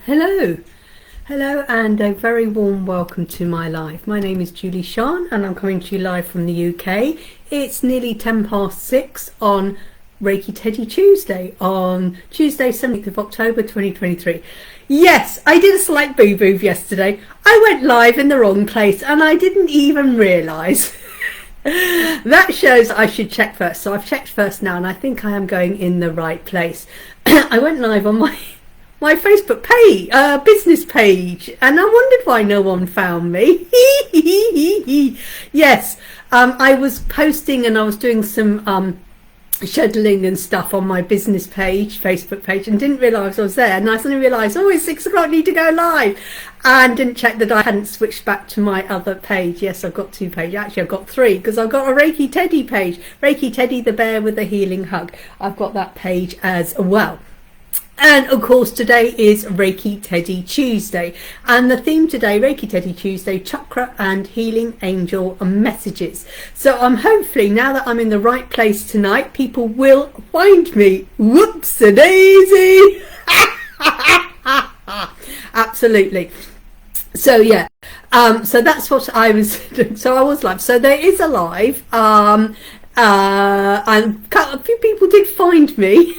Hello, and a very warm welcome to my live. My name is Julie-Sian and I'm coming to you live from the UK. It's nearly 6:10 on Reiki Teddy Tuesday, on Tuesday 7th of October 2023. Yes, I did a slight boo-boo yesterday. I went live in the wrong place and I didn't even realise. That shows I should check first. So I've checked first now and I think I am going in the right place. I went live on my Facebook page, business page, and I wondered why no one found me. Yes, I was posting and I was doing some scheduling and stuff on my business page, Facebook page, and didn't realise I was there. And I suddenly realised, oh, it's 6 o'clock, I need to go live, and didn't check that I hadn't switched back to my other page. Yes, I've got 2 pages. Actually, I've got 3 because I've got a Reiki Teddy page, Reiki Teddy the bear with a healing hug. I've got that page as well. And of course today is Reiki Teddy Tuesday, and the theme today, Reiki Teddy Tuesday, Chakra and Healing Angel Messages. So I'm hopefully, now that I'm in the right place tonight, people will find me. Whoops-a-daisy. Absolutely. So yeah, so that's what I was doing. So I was live. So there is a live, and a few people did find me.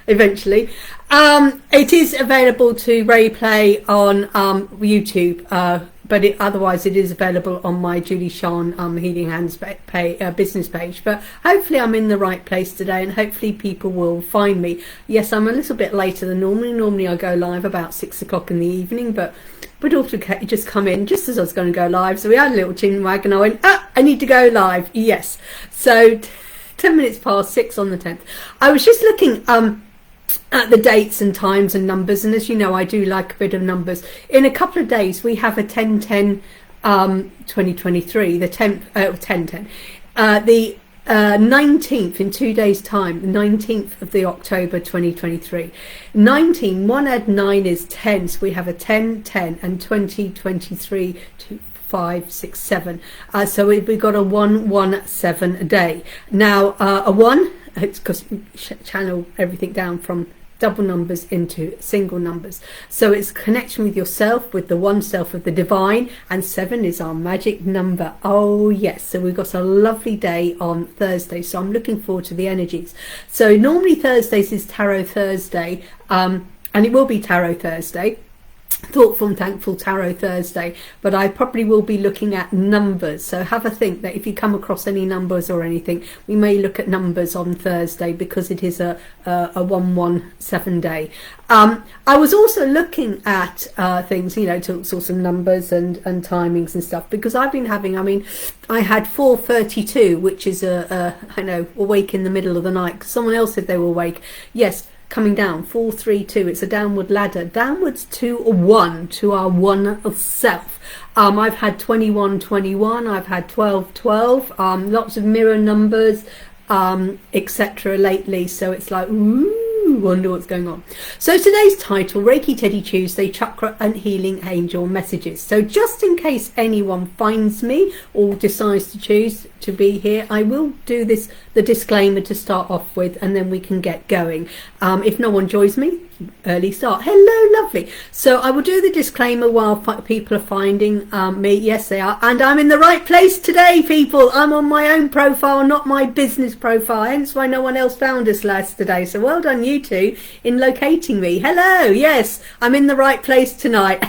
Eventually, it is available to replay on YouTube, but otherwise it is available on my Julie-Sian Healing Hands business page. But hopefully I'm in the right place today, and hopefully people will find me. Yes, I'm a little bit later than normally. Normally I go live about 6 o'clock in the evening, but my daughter just come in just as I was going to go live, so we had a little chin wag, and I went, I need to go live. Yes, so 10 minutes past 6 on the 10th. I was just looking at the dates and times and numbers, and as you know, I do like a bit of numbers. In a couple of days we have a 10-10 2023, the 10th 10-10, the 19th in 2 days time, the 19th of the October 2023. 19, 1 add 9 is 10, so we have a 10-10, and 2023 to 5, 6, 7. So we've got a 1-1-7 a day. Now a 1, it's because we channel everything down from double numbers into single numbers. So it's connection with yourself, with the one self of the divine, and 7 is our magic number. Oh yes, so we've got a lovely day on Thursday, so I'm looking forward to the energies. So normally Thursdays is Tarot Thursday, and it will be Tarot Thursday, Thoughtful and Thankful Tarot Thursday, but I probably will be looking at numbers. So have a think that if you come across any numbers or anything, we may look at numbers on Thursday, because it is a 1-1-7 day. I was also looking at things, you know, to sort of numbers and timings and stuff, because I've been having, I had 4:32, which is I know, awake in the middle of the night, because someone else said they were awake. Yes, coming down, 4-3-2, it's a downward ladder, downwards to 1, to our one of self. I've had 21-21, I've had 12-12, lots of mirror numbers, etc. lately, so it's like, ooh, wonder what's going on. So today's title, Reiki Teddy Tuesday, Chakra and Healing Angel Messages. So just in case anyone finds me or decides to choose to be here, I will do the disclaimer to start off with, and then we can get going. If no one joins me, early start. Hello, lovely. So I will do the disclaimer while people are finding me. Yes, they are, and I'm in the right place today, people. I'm on my own profile, not my business profile, hence why no one else found us last today. So well done you two in locating me. Hello. Yes, I'm in the right place tonight.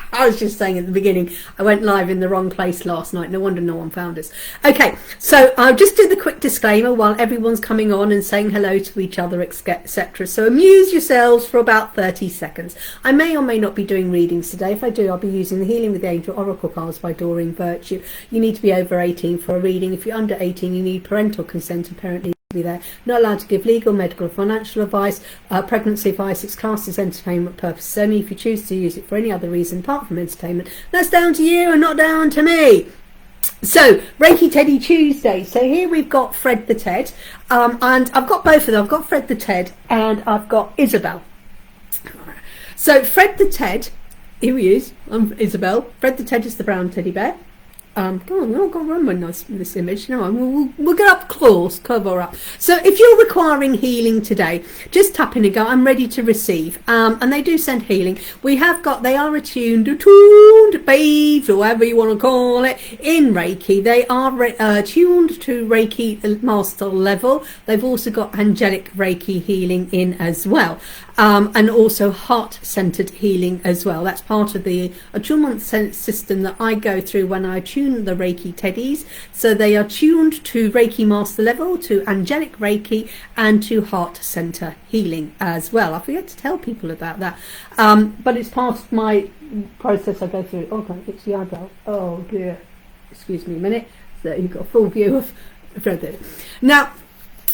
I was just saying at the beginning, I went live in the wrong place last night. No wonder no one found us. Okay, so I'll just do the quick disclaimer while everyone's coming on and saying hello to each other, etc. So amuse yourselves for about 30 seconds. I may or may not be doing readings today. If I do, I'll be using the Healing with the Angel Oracle cards by Doreen Virtue. You need to be over 18 for a reading. If you're under 18, you need parental consent, apparently. Be there. Not allowed to give legal, medical or financial advice, pregnancy advice. It's classed as entertainment purposes only. If you choose to use it for any other reason apart from entertainment, that's down to you and not down to me. So Reiki Teddy Tuesday. So here we've got Fred the Ted, and I've got both of them. I've got Fred the Ted and I've got Isabel. So Fred the Ted, here he is. I'm Isabel. Fred the Ted is the brown teddy bear. Go on, I've got to run my this image. No, we'll get up close, cover up. So if you're requiring healing today, just tap in and go, I'm ready to receive. And they do send healing. They are attuned, bathed, or whatever you want to call it, in Reiki. They are attuned to Reiki master level. They've also got angelic Reiki healing in as well. And also heart-centered healing as well. That's part of the attunement system that I go through when I tune the Reiki teddies. So they are tuned to Reiki master level, to angelic Reiki, and to heart center healing as well. I forget to tell people about that, but it's part of my process I go through. Okay, it's the eyebrow. Oh dear, excuse me a minute. So you've got a full view of it. Now,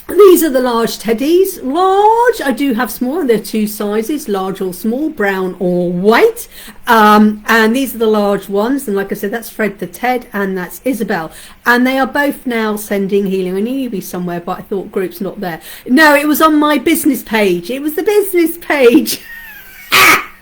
these are the large teddies. Large, I do have small. They're two sizes, large or small, brown or white. And these are the large ones. And like I said, that's Fred the Ted and that's Isabel. And they are both now sending healing. I knew you'd be somewhere, but I thought group's not there. No, it was on my business page. It was the business page.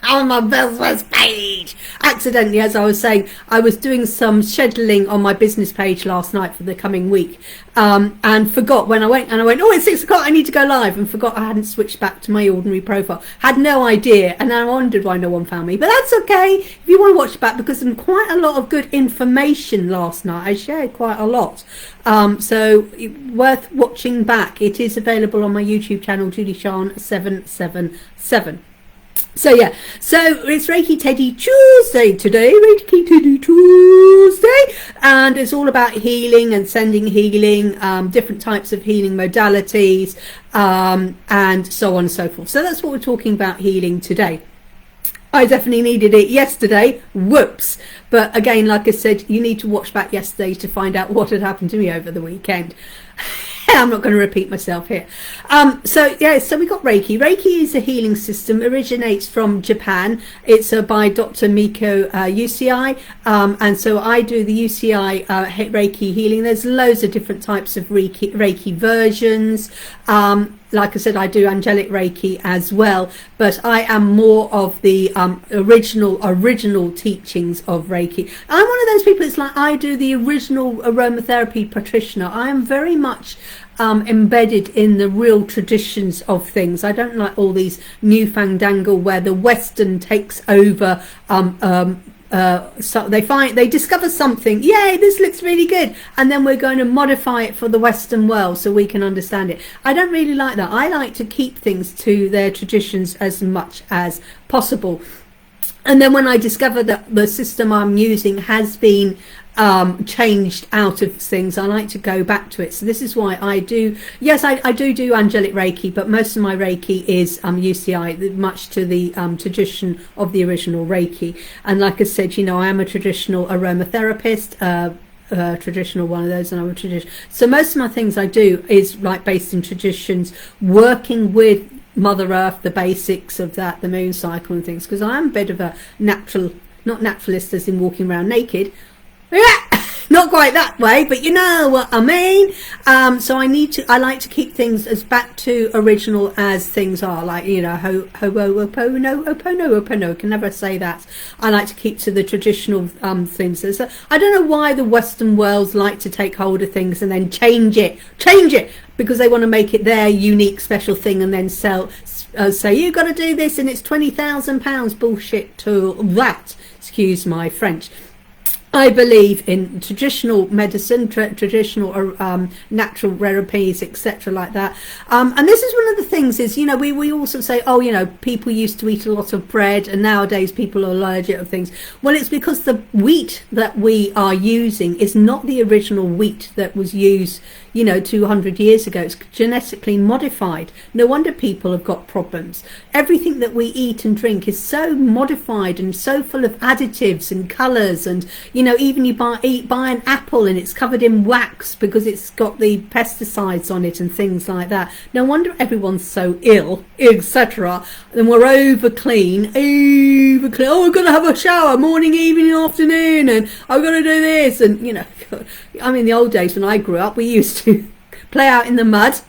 On my business page. Accidentally, as I was saying, I was doing some scheduling on my business page last night for the coming week, and forgot when I went, oh, it's 6 o'clock, I need to go live, and forgot I hadn't switched back to my ordinary profile. Had no idea, and I wondered why no one found me. But that's okay if you want to watch back, because there's quite a lot of good information last night. I shared quite a lot. So worth watching back. It is available on my YouTube channel, Julie-Sian 777. So yeah, so it's Reiki Teddy Tuesday today, Reiki Teddy Tuesday, and it's all about healing and sending healing, different types of healing modalities, and so on and so forth. So that's what we're talking about healing today. I definitely needed it yesterday, whoops. But again, like I said, you need to watch back yesterday to find out what had happened to me over the weekend. I'm not going to repeat myself here. So we got Reiki. Reiki is a healing system, originates from Japan. It's by Dr. Miko UCI, and so I do the UCI Reiki healing. There's loads of different types of Reiki versions. Like I said, I do angelic Reiki as well, but I am more of the original teachings of Reiki. I'm one of those people, it's like I do the original aromatherapy practitioner. I am very much embedded in the real traditions of things. I don't like all these new fandangle where the Western takes over. So they discover something, yay, this looks really good, and then we're going to modify it for the Western world so we can understand it. I don't really like that. I like to keep things to their traditions as much as possible. And then when I discover that the system I'm using has been changed out of things, I like to go back to it. So this is why I do, yes, I do angelic Reiki, but most of my Reiki is UCI, much to the tradition of the original Reiki. And like I said, you know, I am a traditional aromatherapist, traditional one of those, and I'm a tradition. So most of my things I do is like based in traditions, working with Mother Earth, the basics of that, the moon cycle and things, because I am a bit of a natural, not naturalist as in walking around naked. Not quite that way, but you know what I mean. So I like to keep things as back to original as things are, like, you know, opono, can never say that. I like to keep to the traditional things. So I don't know why the Western worlds like to take hold of things and then change it, because they want to make it their unique special thing and then say you've got to do this and it's £20,000 bullshit to that. Excuse my French. I believe in traditional medicine, traditional natural therapies, etc., like that. And this is one of the things is, you know, we also say, oh, you know, people used to eat a lot of bread and nowadays people are allergic of things. Well, it's because the wheat that we are using is not the original wheat that was used, you know, 200 years ago. It's genetically modified. No wonder people have got problems. Everything that we eat and drink is so modified and so full of additives and colours, and, you know, even you buy an apple and it's covered in wax because it's got the pesticides on it and things like that. No wonder everyone's so ill, etc. And we're over clean. Oh, we're going to have a shower morning, evening, afternoon, and I'm going to do this, and, you know, I mean, the old days when I grew up, we used to play out in the mud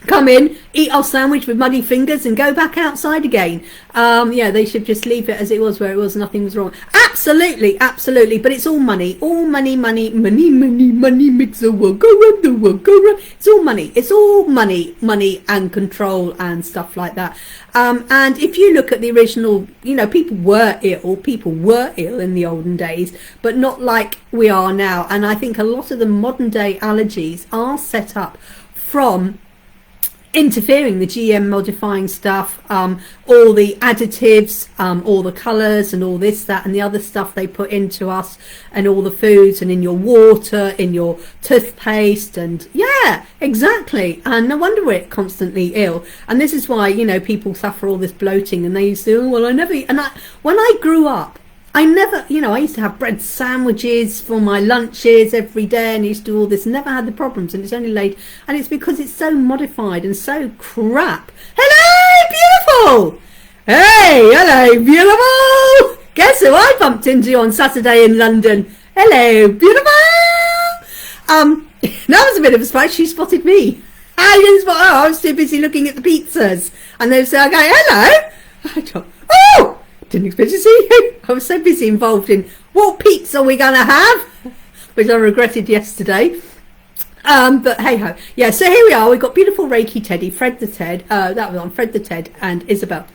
come in, eat our sandwich with muddy fingers and go back outside again. Yeah, they should just leave it as it was, where it was, nothing was wrong. Absolutely, absolutely. But it's all money. All money, money, money, money, money makes the world go round, the world go round. It's all money. It's all money, money and control and stuff like that. And if you look at the original, you know, people were ill in the olden days, but not like we are now. And I think a lot of the modern day allergies are set up from interfering, the GM modifying stuff, all the additives, all the colours and all this, that and the other stuff they put into us, and all the foods, and in your water, in your toothpaste, and yeah, exactly. And no wonder we're constantly ill. And this is why, you know, people suffer all this bloating, and they used to, oh, well, I never, and when I grew up, I never, you know, I used to have bread sandwiches for my lunches every day, and I used to do all this, never had the problems, and it's only late, and it's because it's so modified and so crap. Hello, beautiful! Hey, hello, beautiful! Guess who I bumped into on Saturday in London? Hello, beautiful! That was a bit of a surprise. She spotted me. I didn't spot her. I was too busy looking at the pizzas, and they say, okay, hello. I thought, oh! Didn't expect to see you. I was so busy involved in what pizza are we gonna have, which I regretted yesterday. But hey ho, yeah. So here we are. We've got beautiful Reiki Teddy, Fred the Ted. That was on Fred the Ted and Isabel.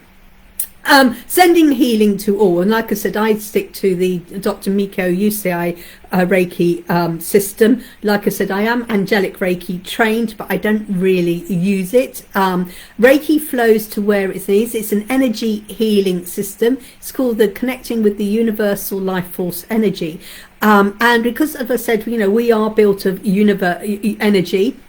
Sending healing to all, and like I said, I stick to the Dr. Miko UCI Reiki system. Like I said, I am angelic Reiki trained, but I don't really use it. Reiki flows to where it is. It's an energy healing system. It's called the Connecting with the Universal Life Force Energy. And because, as I said, you know, we are built of energy,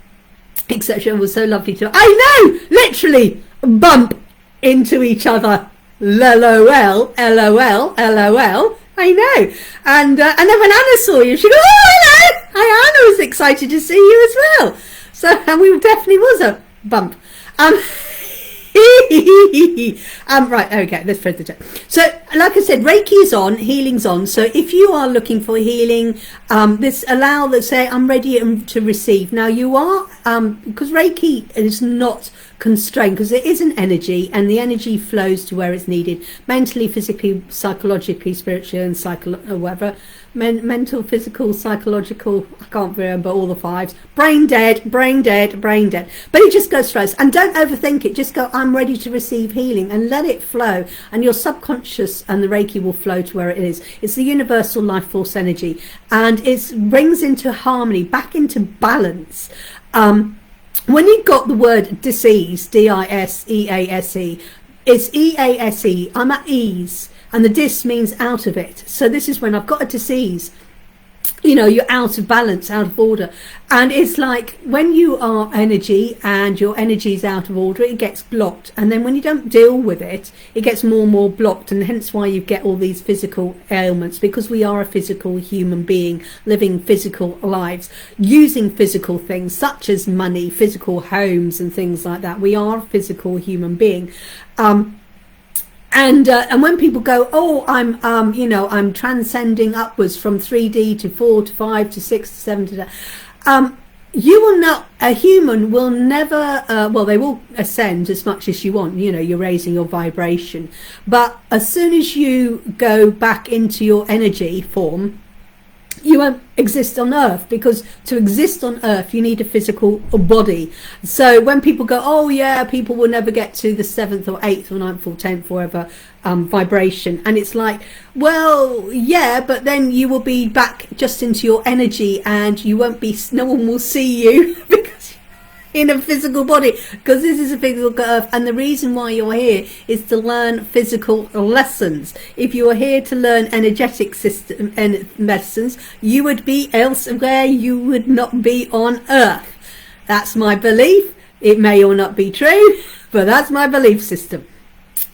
etc. It was so lovely to, I know, literally bump into each other. LOL, LOL, LOL. I know. And then when Anna saw you, she goes, oh, hello. Hi, Anna was excited to see you as well. So, and we definitely was a bump. Right, okay, let's thread the tape. So, like I said, Reiki is on, healing's on. So if you are looking for healing, this allow that say, I'm ready to receive. Now you are, because Reiki is not constrained, because it is an energy, and the energy flows to where it's needed, mentally, physically, psychologically, spiritually, and whatever. Mental, physical, psychological, I can't remember all the fives. Brain dead. But it just goes through us. And don't overthink it. Just go, I'm ready to receive healing, and let it flow. And your subconscious and the Reiki will flow to where it is. It's the universal life force energy. And it brings into harmony, back into balance. When you've got the word disease, D-I-S-E-A-S-E, it's E-A-S-E, I'm at ease. And the dis means out of it. So this is when I've got a disease, you know, you're out of balance, out of order. And it's like when you are energy and your energy is out of order, it gets blocked. And then when you don't deal with it, it gets more and more blocked. And hence why you get all these physical ailments, because we are a physical human being living physical lives, using physical things such as money, physical homes and things like that. We are a physical human being. And when people go, oh, I'm you know, I'm transcending upwards from 3D to 4 to 5 to 6 to 7 to 10. You will not, a human will never, well, they will ascend as much as you want, you know, you're raising your vibration. But as soon as you go back into your energy form, you won't exist on earth, because to exist on earth you need a physical body. So when people go, oh yeah, people will never get to the 7th or 8th or 9th or 10th or whatever vibration, and it's like, well, yeah, but then you will be back just into your energy, and you won't be, no one will see you because in a physical body, because this is a physical earth. And the reason why you're here is to learn physical lessons. If you are here to learn energetic system and medicines, you would be elsewhere, you would not be on earth. That's my belief. It may or not be true, but that's my belief system.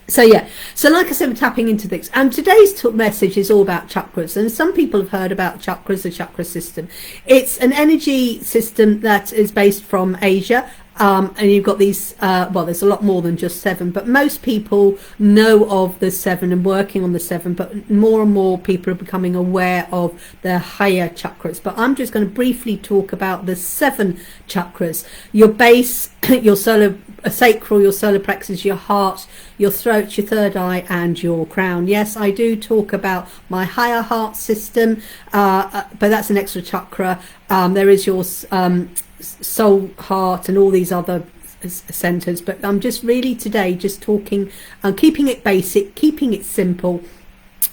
So yeah, so like I said, we're tapping into things, and today's message is all about chakras. And some people have heard about chakras, the chakra system. It's an energy system that is based from Asia, and you've got these, well, there's a lot more than just 7, but most people know of the 7 and working on the 7, but more and more people are becoming aware of the higher chakras. But I'm just going to briefly talk about the 7 chakras: your base, your sacral, your solar plexus, your heart, your throat, your third eye, and your crown. Yes, I do talk about my higher heart system, but that's an extra chakra. There is your soul heart and all these other centers, but I'm just really today just talking, keeping it basic, keeping it simple,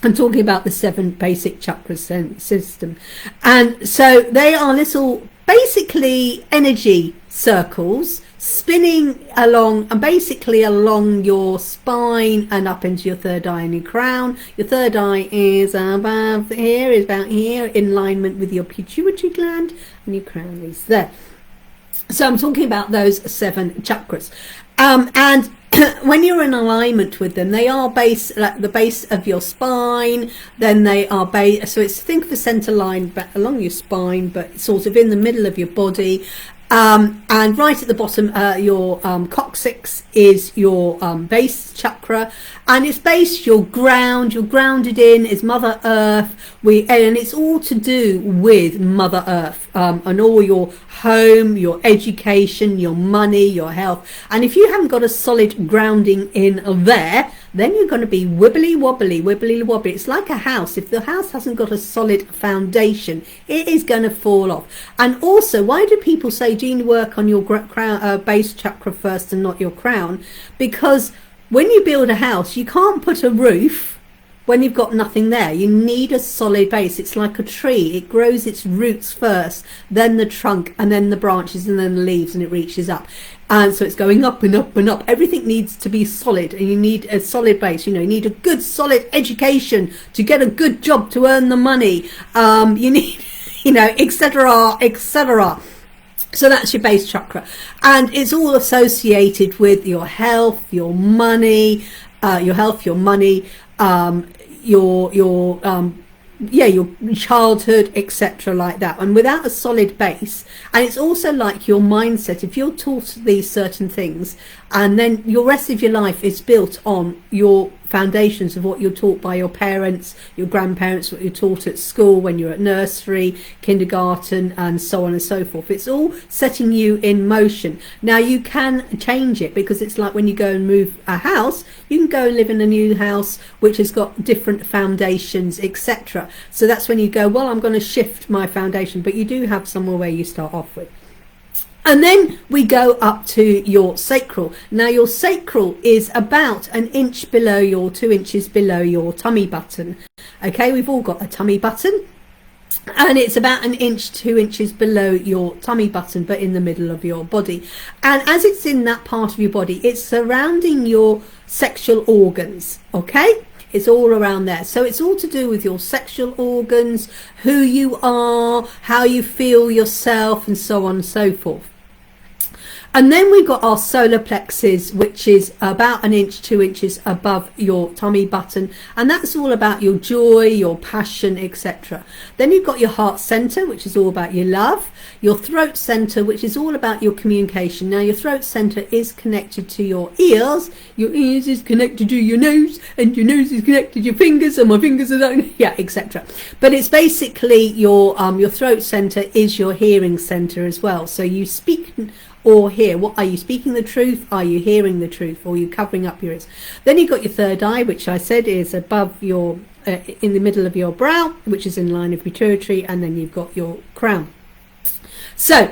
and talking about the 7 basic chakra system. And so they are little, basically energy circles spinning along, and basically along your spine and up into your third eye and your crown. Your third eye is above here, is about here, in alignment with your pituitary gland, and your crown is there. So I'm talking about those 7 chakras, and when you're in alignment with them, they are like the base of your spine. Then they are so it's, think of a center line back along your spine, but sort of in the middle of your body. And right at the bottom, your coccyx is your base chakra, and it's base, your ground, you're grounded in, is Mother Earth. And it's all to do with Mother Earth, and all your home, your education, your money, your health. And if you haven't got a solid grounding in there, then you're going to be wibbly wobbly. It's like a house. If the house hasn't got a solid foundation, it is going to fall off. And also, why do people say, do you work on your crown, base chakra first and not your crown? Because when you build a house, you can't put a roof when you've got nothing there. You need a solid base. It's like a tree. It grows its roots first, then the trunk, and then the branches, and then the leaves, and it reaches up. And so it's going up and up and up. Everything needs to be solid, and you need a solid base. You need a good solid education to get a good job, to earn the money. You need, etc., etc. So that's your base chakra, and it's all associated with your health, your money, your childhood, etc., like that. And without a solid base, and it's also like your mindset. If you're taught these certain things, and then your rest of your life is built on your foundations of what you're taught by your parents, your grandparents, what you're taught at school, when you're at nursery, kindergarten, and so on and so forth. It's all setting you in motion. Now you can change it, because it's like when you go and move a house, you can go and live in a new house which has got different foundations, etc. So that's when you go, well, I'm going to shift my foundation, but you do have somewhere where you start off with. And then we go up to your sacral. Now your sacral is about 1 inch below, 2 inches below your tummy button. Okay, we've all got a tummy button, and it's about 1 inch, 2 inches below your tummy button, but in the middle of your body. And as it's in that part of your body, it's surrounding your sexual organs. Okay, it's all around there. So it's all to do with your sexual organs, who you are, how you feel yourself, and so on and so forth. And then we've got our solar plexus, which is about 1 inch, 2 inches above your tummy button. And that's all about your joy, your passion, etc. Then you've got your heart center, which is all about your love. Your throat center, which is all about your communication. Now your throat center is connected to your ears. Your ears is connected to your nose, and your nose is connected to your fingers, and my fingers are that, yeah, etc. But it's basically your throat center is your hearing center as well. So you speak or hear. What are you speaking the truth? Are you hearing the truth? Or are you covering up your ears? Then you've got your third eye, which I said is above your in the middle of your brow, which is in line of pituitary, and then you've got your crown. So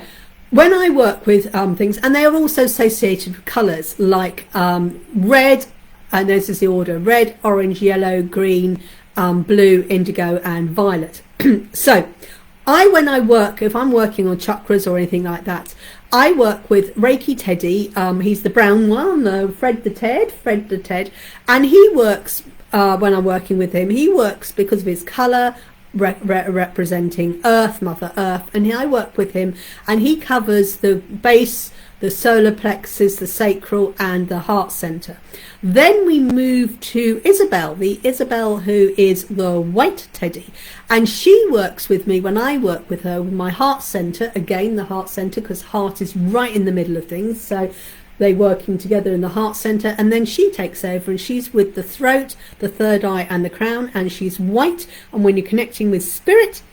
when I work with things, and they are also associated with colours like red, and this is the order: red, orange, yellow, green, blue, indigo, and violet. So when I work, if I'm working on chakras or anything like that, I work with Reiki Teddy. He's the brown one, Fred the Ted, and he works, when I'm working with him, he works because of his colour, representing Earth, Mother Earth, and I work with him, and he covers the base, the solar plexus, the sacral, and the heart center. Then we move to Isabel, who is the white teddy, and she works with me when I work with her with my heart center. Again, the heart center, because heart is right in the middle of things, so they working together in the heart center. And then she takes over, and she's with the throat, the third eye, and the crown, and she's white. And when you're connecting with spirit,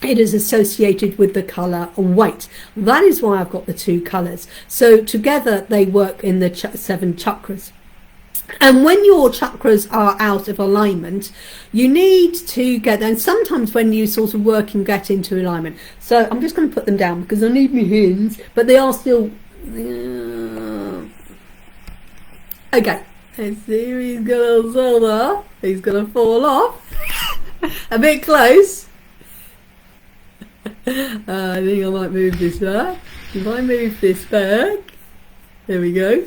it is associated with the colour white. That is why I've got the two colours. So together they work in the 7 chakras. And when your chakras are out of alignment, you need to get, and sometimes when you sort of work and get into alignment. So I'm just going to put them down because I need my hands, but they are still... Okay, let's see if he's going to fall off. A bit close. I think I might move this back. If I move this back, there we go.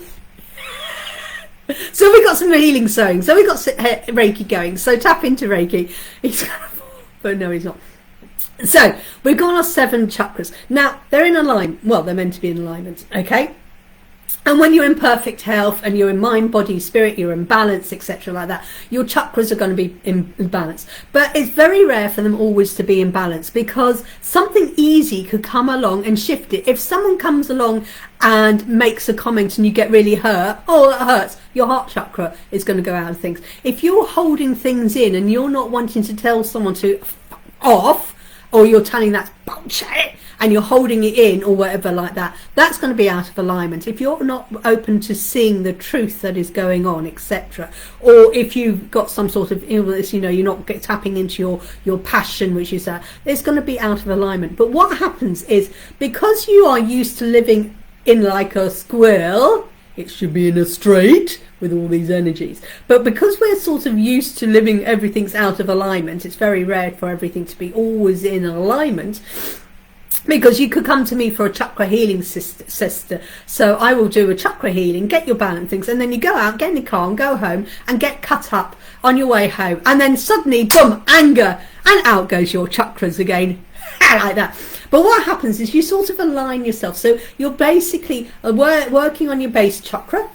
So we've got some healing sewing. So we've got Reiki going. So tap into Reiki. He's going to fall, but no, he's not. So we've got our 7 chakras. Now they're in alignment. Well, they're meant to be in alignment. Okay. And when you're in perfect health and you're in mind, body, spirit, you're in balance, etc. like that, your chakras are going to be in balance. But it's very rare for them always to be in balance because something easy could come along and shift it. If someone comes along and makes a comment and you get really hurt, oh, that hurts, your heart chakra is going to go out of things. If you're holding things in and you're not wanting to tell someone to f off, or you're telling that's bullshit, and you're holding it in or whatever like that, that's going to be out of alignment. If you're not open to seeing the truth that is going on, etc., or if you've got some sort of illness, you're not tapping into your passion, which is that, it's going to be out of alignment. But what happens is, because you are used to living in like a squirrel, it should be in a straight with all these energies. But because we're sort of used to living, everything's out of alignment, it's very rare for everything to be always in alignment. Because you could come to me for a chakra healing sister. So I will do a chakra healing, get your balance things, and then you go out, get in the car and go home and get cut up on your way home. And then suddenly, boom, anger, and out goes your chakras again. Like that. But what happens is you sort of align yourself. So you're basically working on your base chakra,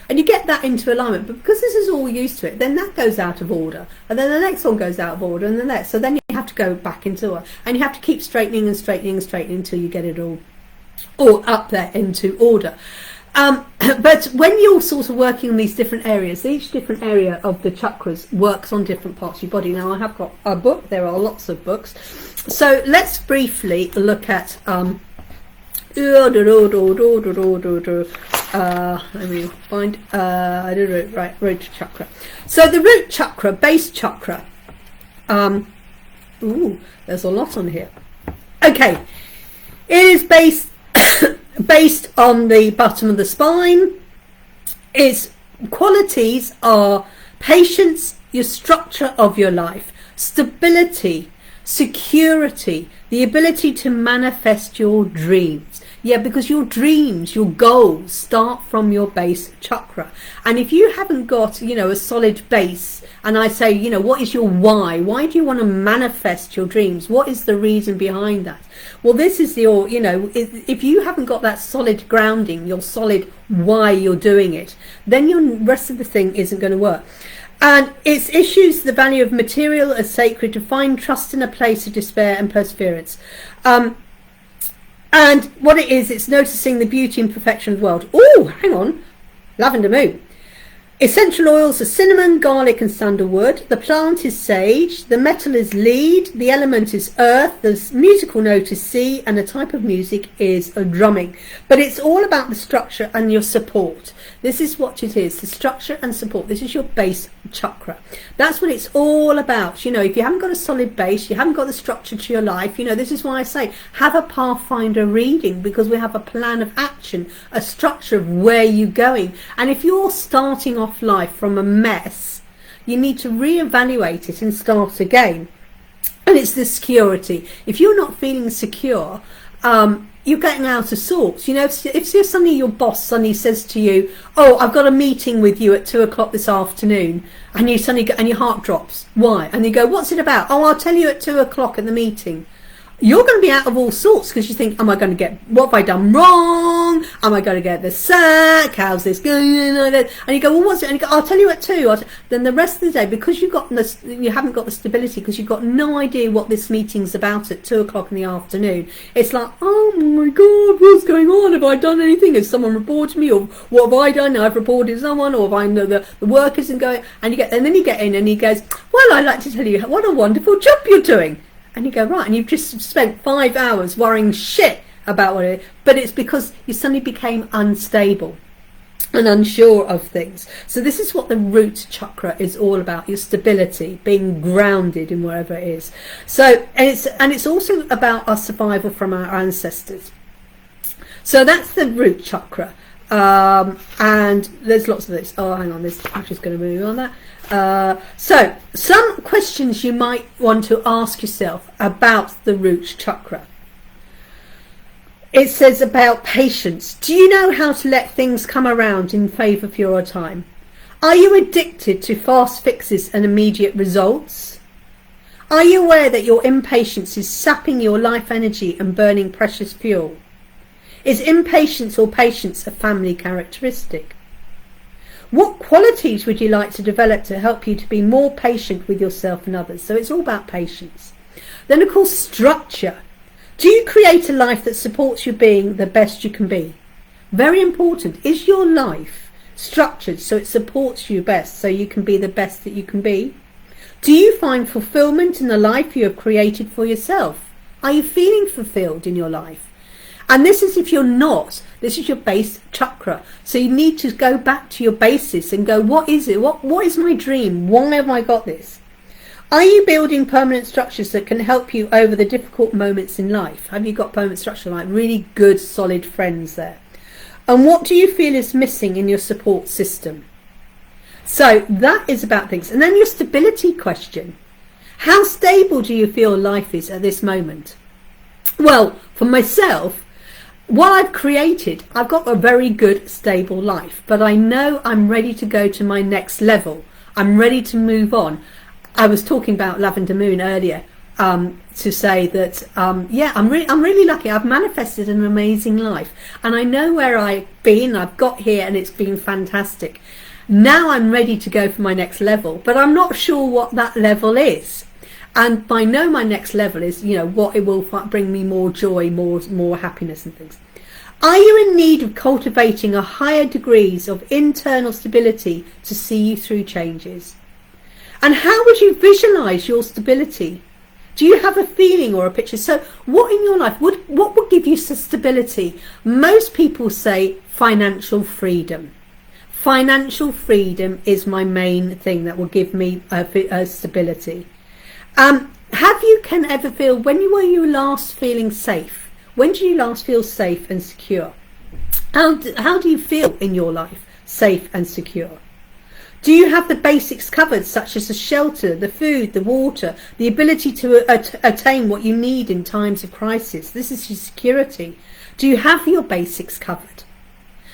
and you get that into alignment. But because this is all used to it, then that goes out of order, and then the next one goes out of order, and the next. So then you have to go back into it, and you have to keep straightening and straightening and straightening until you get it all up there into order. But when you're sort of working on these different areas, each different area of the chakras works on different parts of your body. Now I have got a book, there are lots of books. So let's briefly look at let me find I don't know, right, root chakra. So the root chakra, base chakra, there's a lot on here. Okay, it is based on the bottom of the spine. Its qualities are patience, your structure of your life, stability, security, the ability to manifest your dreams. Yeah, because your dreams, your goals start from your base chakra. And if you haven't got, a solid base, and I say, what is your why? Why do you want to manifest your dreams? What is the reason behind that? Well, this is your, if you haven't got that solid grounding, your solid why you're doing it, then your rest of the thing isn't going to work. And its issues the value of material as sacred, to find trust in a place of despair and perseverance. And what it is, it's noticing the beauty and perfection of the world. Oh, hang on. Lavender moon. Essential oils are cinnamon, garlic and sandalwood. The plant is sage. The metal is lead. The element is earth. The musical note is C. And the type of music is a drumming. But it's all about the structure and your support. This is what it is, the structure and support. This is your base chakra. That's what it's all about. If you haven't got a solid base, you haven't got the structure to your life, this is why I say have a pathfinder reading, because we have a plan of action, a structure of where you're going. And if you're starting off life from a mess, you need to reevaluate it and start again. And it's the security. If you're not feeling secure, you're getting out of sorts. If suddenly your boss suddenly says to you, oh, I've got a meeting with you at 2 o'clock this afternoon, and you suddenly and your heart drops. Why? And you go, what's it about? Oh, I'll tell you at 2 o'clock at the meeting. You're going to be out of all sorts, because you think, what have I done wrong? Am I going to get the sack? How's this going? And you go, well, what's it? And you go, I'll tell you at 2. Then the rest of the day, because you haven't got the stability, because you've got no idea what this meeting's about at 2 o'clock in the afternoon. It's like, oh my God, what's going on? Have I done anything? Has someone reported me? Or what have I done? I've reported someone, or have I know the work isn't going? And then you get in and he goes, well, I'd like to tell you what a wonderful job you're doing. And you go, right, and you've just spent 5 hours worrying shit about what it is, but it's because you suddenly became unstable and unsure of things. So this is what the root chakra is all about, your stability, being grounded in wherever it is. So, and it's also about our survival from our ancestors. So that's the root chakra. And there's lots of this. Oh, hang on, I'm just going to move on that. So some questions you might want to ask yourself about the root chakra. It says about patience. Do you know how to let things come around in favour for your time? Are you addicted to fast fixes and immediate results? Are you aware that your impatience is sapping your life energy and burning precious fuel? Is impatience or patience a family characteristic? What qualities would you like to develop to help you to be more patient with yourself and others? So it's all about patience. Then, of course, structure. Do you create a life that supports you being the best you can be? Very important. Is your life structured so it supports you best, so you can be the best that you can be? Do you find fulfillment in the life you have created for yourself? Are you feeling fulfilled in your life? And this is if you're not. This is your base chakra. So you need to go back to your basis and go, what is it? What is my dream? Why have I got this? Are you building permanent structures that can help you over the difficult moments in life? Have you got permanent structure, like really good, solid friends there? And what do you feel is missing in your support system? So that is about things. And then your stability question. How stable do you feel life is at this moment? Well, for myself, what I've created, I've got a very good, stable life. But I know I'm ready to go to my next level. I'm ready to move on. I was talking about Lavender Moon earlier to say that, yeah, I'm really lucky. I've manifested an amazing life. And I know where I've been. I've got here and it's been fantastic. Now I'm ready to go for my next level. But I'm not sure what that level is. And I know my next level is, you know, what it will bring me more joy, more happiness and things. Are you in need of cultivating a higher degrees of internal stability to see you through changes? And how would you visualize your stability? Do you have a feeling or a picture? So what in your life, what would give you stability? Most people say financial freedom. Financial freedom is my main thing that will give me a stability. Have you ever feel, when were you last feeling safe? When did you last feel safe and secure? How do you feel in your life, safe and secure? Do you have the basics covered, such as the shelter, the food, the water, the ability to attain what you need in times of crisis? This is your security. Do you have your basics covered?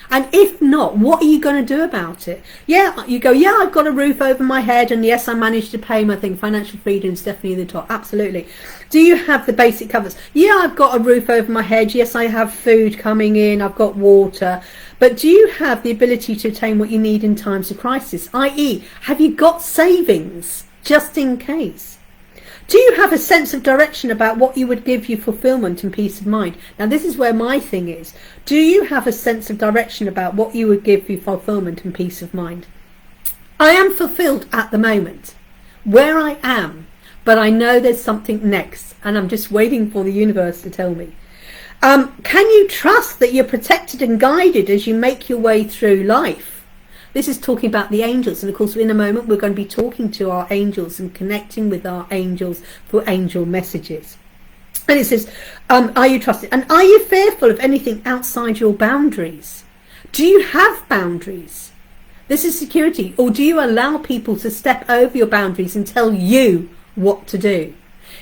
And if not, what are you going to do about it? Yeah, you go, yeah, I've got a roof over my head, and yes, I managed to pay my thing. Financial freedom is definitely the top. Absolutely. Do you have the basic covers? Yeah, I've got a roof over my head. Yes, I have food coming in. I've got water. But do you have the ability to attain what you need in times of crisis? I.e., have you got savings just in case? Do you have a sense of direction about what you would give you fulfillment and peace of mind? Now, this is where my thing is. Do you have a sense of direction about what you would give you fulfillment and peace of mind? I am fulfilled at the moment, where I am, but I know there's something next, and I'm just waiting for the universe to tell me. Can you trust that you're protected and guided as you make your way through life? This is talking about the angels, and of course in a moment we're going to be talking to our angels and connecting with our angels for angel messages. And it says, are you trusted? And are you fearful of anything outside your boundaries? Do you have boundaries? This is security. Or do you allow people to step over your boundaries and tell you what to do?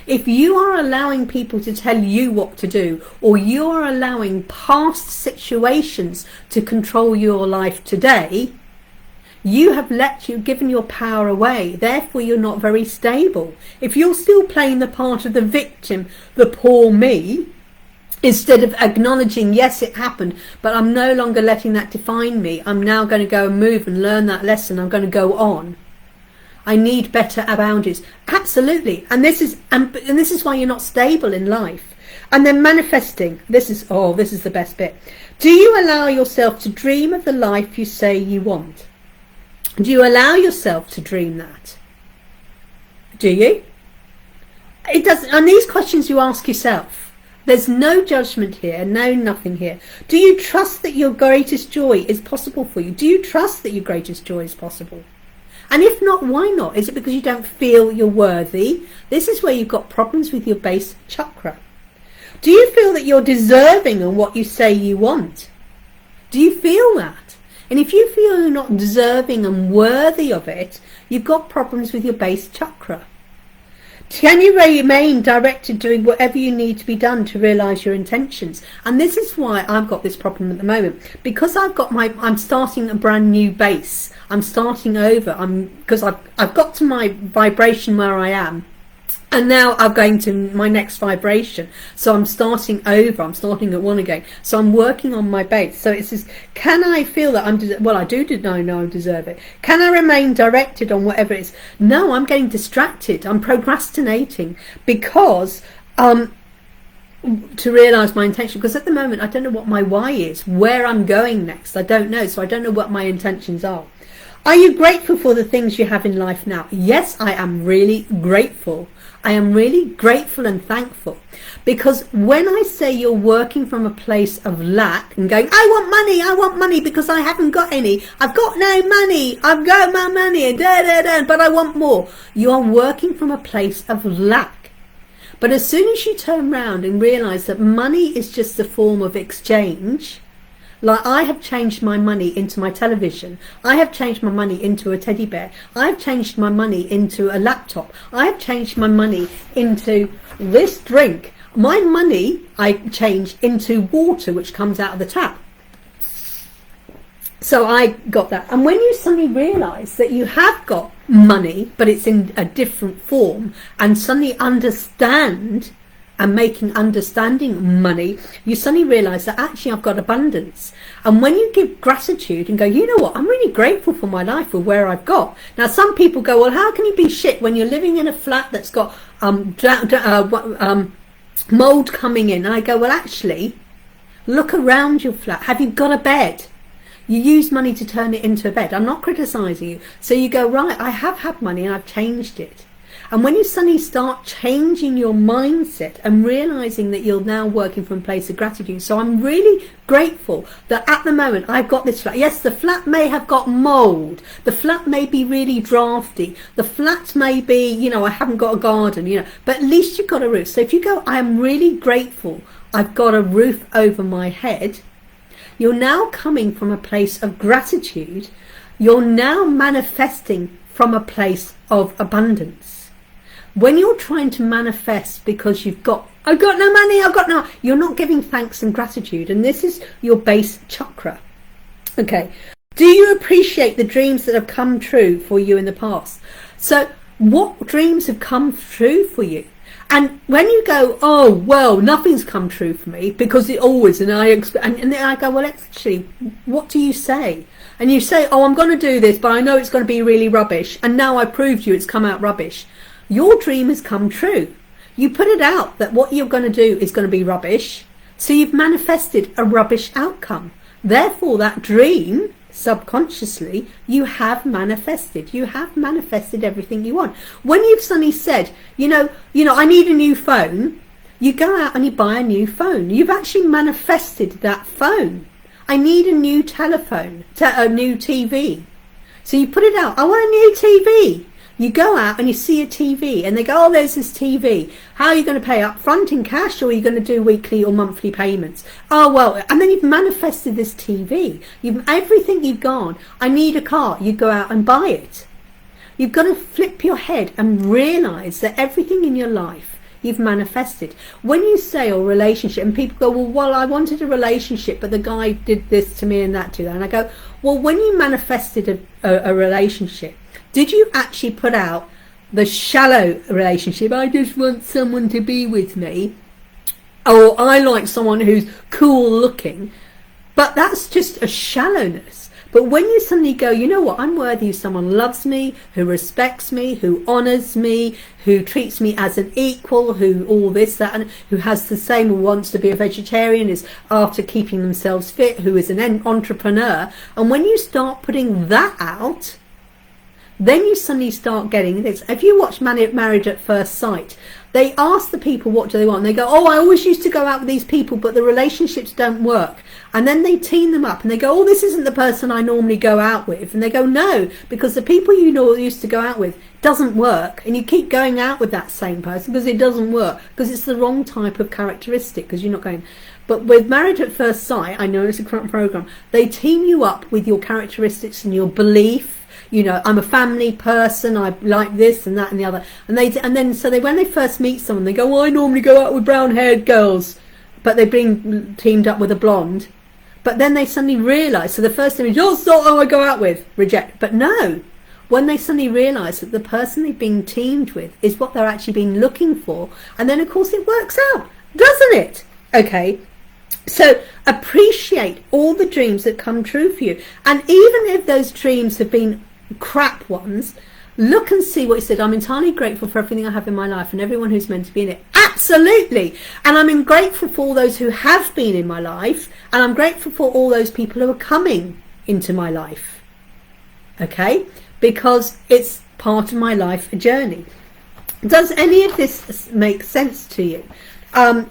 If you are allowing people to tell you what to do, or you are allowing past situations to control your life today, you have given your power away. Therefore, you're not very stable. If you're still playing the part of the victim, the poor me, instead of acknowledging, yes, it happened, but I'm no longer letting that define me. I'm now going to go and move and learn that lesson. I'm going to go on. I need better boundaries. Absolutely. And this is why you're not stable in life. And then manifesting. This is the best bit. Do you allow yourself to dream of the life you say you want? Do you allow yourself to dream that? Do you? It doesn't, and these questions you ask yourself. There's no judgment here, no nothing here. Do you trust that your greatest joy is possible for you? Do you trust that your greatest joy is possible? And if not, why not? Is it because you don't feel you're worthy? This is where you've got problems with your base chakra. Do you feel that you're deserving of what you say you want? Do you feel that? And if you feel you're not deserving and worthy of it, you've got problems with your base chakra. Can you remain directed doing whatever you need to be done to realise your intentions? And this is why I've got this problem at the moment. Because I'm starting a brand new base. I'm starting over. Because I've got to my vibration where I am. And now I'm going to my next vibration. So I'm starting over. I'm starting at one again. So I'm working on my base. So it says, can I feel that I do know I deserve it. Can I remain directed on whatever it is? No, I'm getting distracted. I'm procrastinating because to realise my intention. Because at the moment, I don't know what my why is, where I'm going next. I don't know. So I don't know what my intentions are. Are you grateful for the things you have in life now? Yes, I am really grateful. I am really grateful and thankful, because when I say you're working from a place of lack and going, I want money because I haven't got any, I've got no money, I've got my money, but I want more. You are working from a place of lack. But as soon as you turn around and realise that money is just a form of exchange, like I have changed my money into my television. I have changed my money into a teddy bear. I have changed my money into a laptop. I have changed my money into this drink. My money I changed into water, which comes out of the tap. So I got that. And when you suddenly realise that you have got money, but it's in a different form, and suddenly understand and making understanding money, you suddenly realise that actually I've got abundance. And when you give gratitude and go, you know what, I'm really grateful for my life, for where I've got. Now some people go, well, how can you be shit when you're living in a flat that's got mould coming in? And I go, well, actually, look around your flat. Have you got a bed? You use money to turn it into a bed. I'm not criticising you. So you go, right, I have had money and I've changed it. And when you suddenly start changing your mindset and realising that you're now working from a place of gratitude. So I'm really grateful that at the moment I've got this flat. Yes, the flat may have got mould. The flat may be really drafty. The flat may be, I haven't got a garden, but at least you've got a roof. So if you go, I am really grateful I've got a roof over my head. You're now coming from a place of gratitude. You're now manifesting from a place of abundance. When you're trying to manifest because I've got no money, you're not giving thanks and gratitude. And this is your base chakra. Okay. Do you appreciate the dreams that have come true for you in the past? So what dreams have come true for you? And when you go, oh, well, nothing's come true for me because it always, and then I go, well, actually, what do you say? And you say, oh, I'm going to do this, but I know it's going to be really rubbish. And now I proved you it's come out rubbish. Your dream has come true. You put it out that what you're going to do is going to be rubbish. So you've manifested a rubbish outcome. Therefore, that dream, subconsciously, you have manifested. You have manifested everything you want. When you've suddenly said, I need a new phone, you go out and you buy a new phone. You've actually manifested that phone. I need a new telephone, a new TV. So you put it out, I want a new TV. You go out and you see a TV and they go, oh, there's this TV. How are you going to pay up front in cash, or are you going to do weekly or monthly payments? Oh, well, and then you've manifested this TV. Everything you've gone, I need a car. You go out and buy it. You've got to flip your head and realise that everything in your life you've manifested. When you say a relationship, and people go, well, I wanted a relationship, but the guy did this to me and that to that. And I go, well, when you manifested a relationship, did you actually put out the shallow relationship? I just want someone to be with me. Or I like someone who's cool looking. But that's just a shallowness. But when you suddenly go, you know what, I'm worthy of someone who loves me, who respects me, who honours me, who treats me as an equal, who all this, that, and who has the same, who wants to be a vegetarian, is after keeping themselves fit, who is an entrepreneur. And when you start putting that out, then you suddenly start getting this. If you watch Married at First Sight, they ask the people what do they want, and they go, oh, I always used to go out with these people, but the relationships don't work. And then they team them up and they go, oh, this isn't the person I normally go out with. And they go, no, because the people you used to go out with doesn't work, and you keep going out with that same person because it doesn't work, because it's the wrong type of characteristic, because you're not going. But with Married at First Sight, I know it's a current program, they team you up with your characteristics and your belief. You know, I'm a family person, I like this and that and the other. And when they first meet someone, they go, well, I normally go out with brown-haired girls, but they've been teamed up with a blonde. But then they suddenly realise, so the first thing is, oh, it's not who I go out with, reject. But no, when they suddenly realise that the person they've been teamed with is what they're actually been looking for, and then of course it works out, doesn't it? Okay. So appreciate all the dreams that come true for you. And even if those dreams have been crap ones, look and see what he said. I'm entirely grateful for everything I have in my life and everyone who's meant to be in it. Absolutely. And I'm grateful for all those who have been in my life, and I'm grateful for all those people who are coming into my life. Okay? Because it's part of my life journey. Does any of this make sense to you?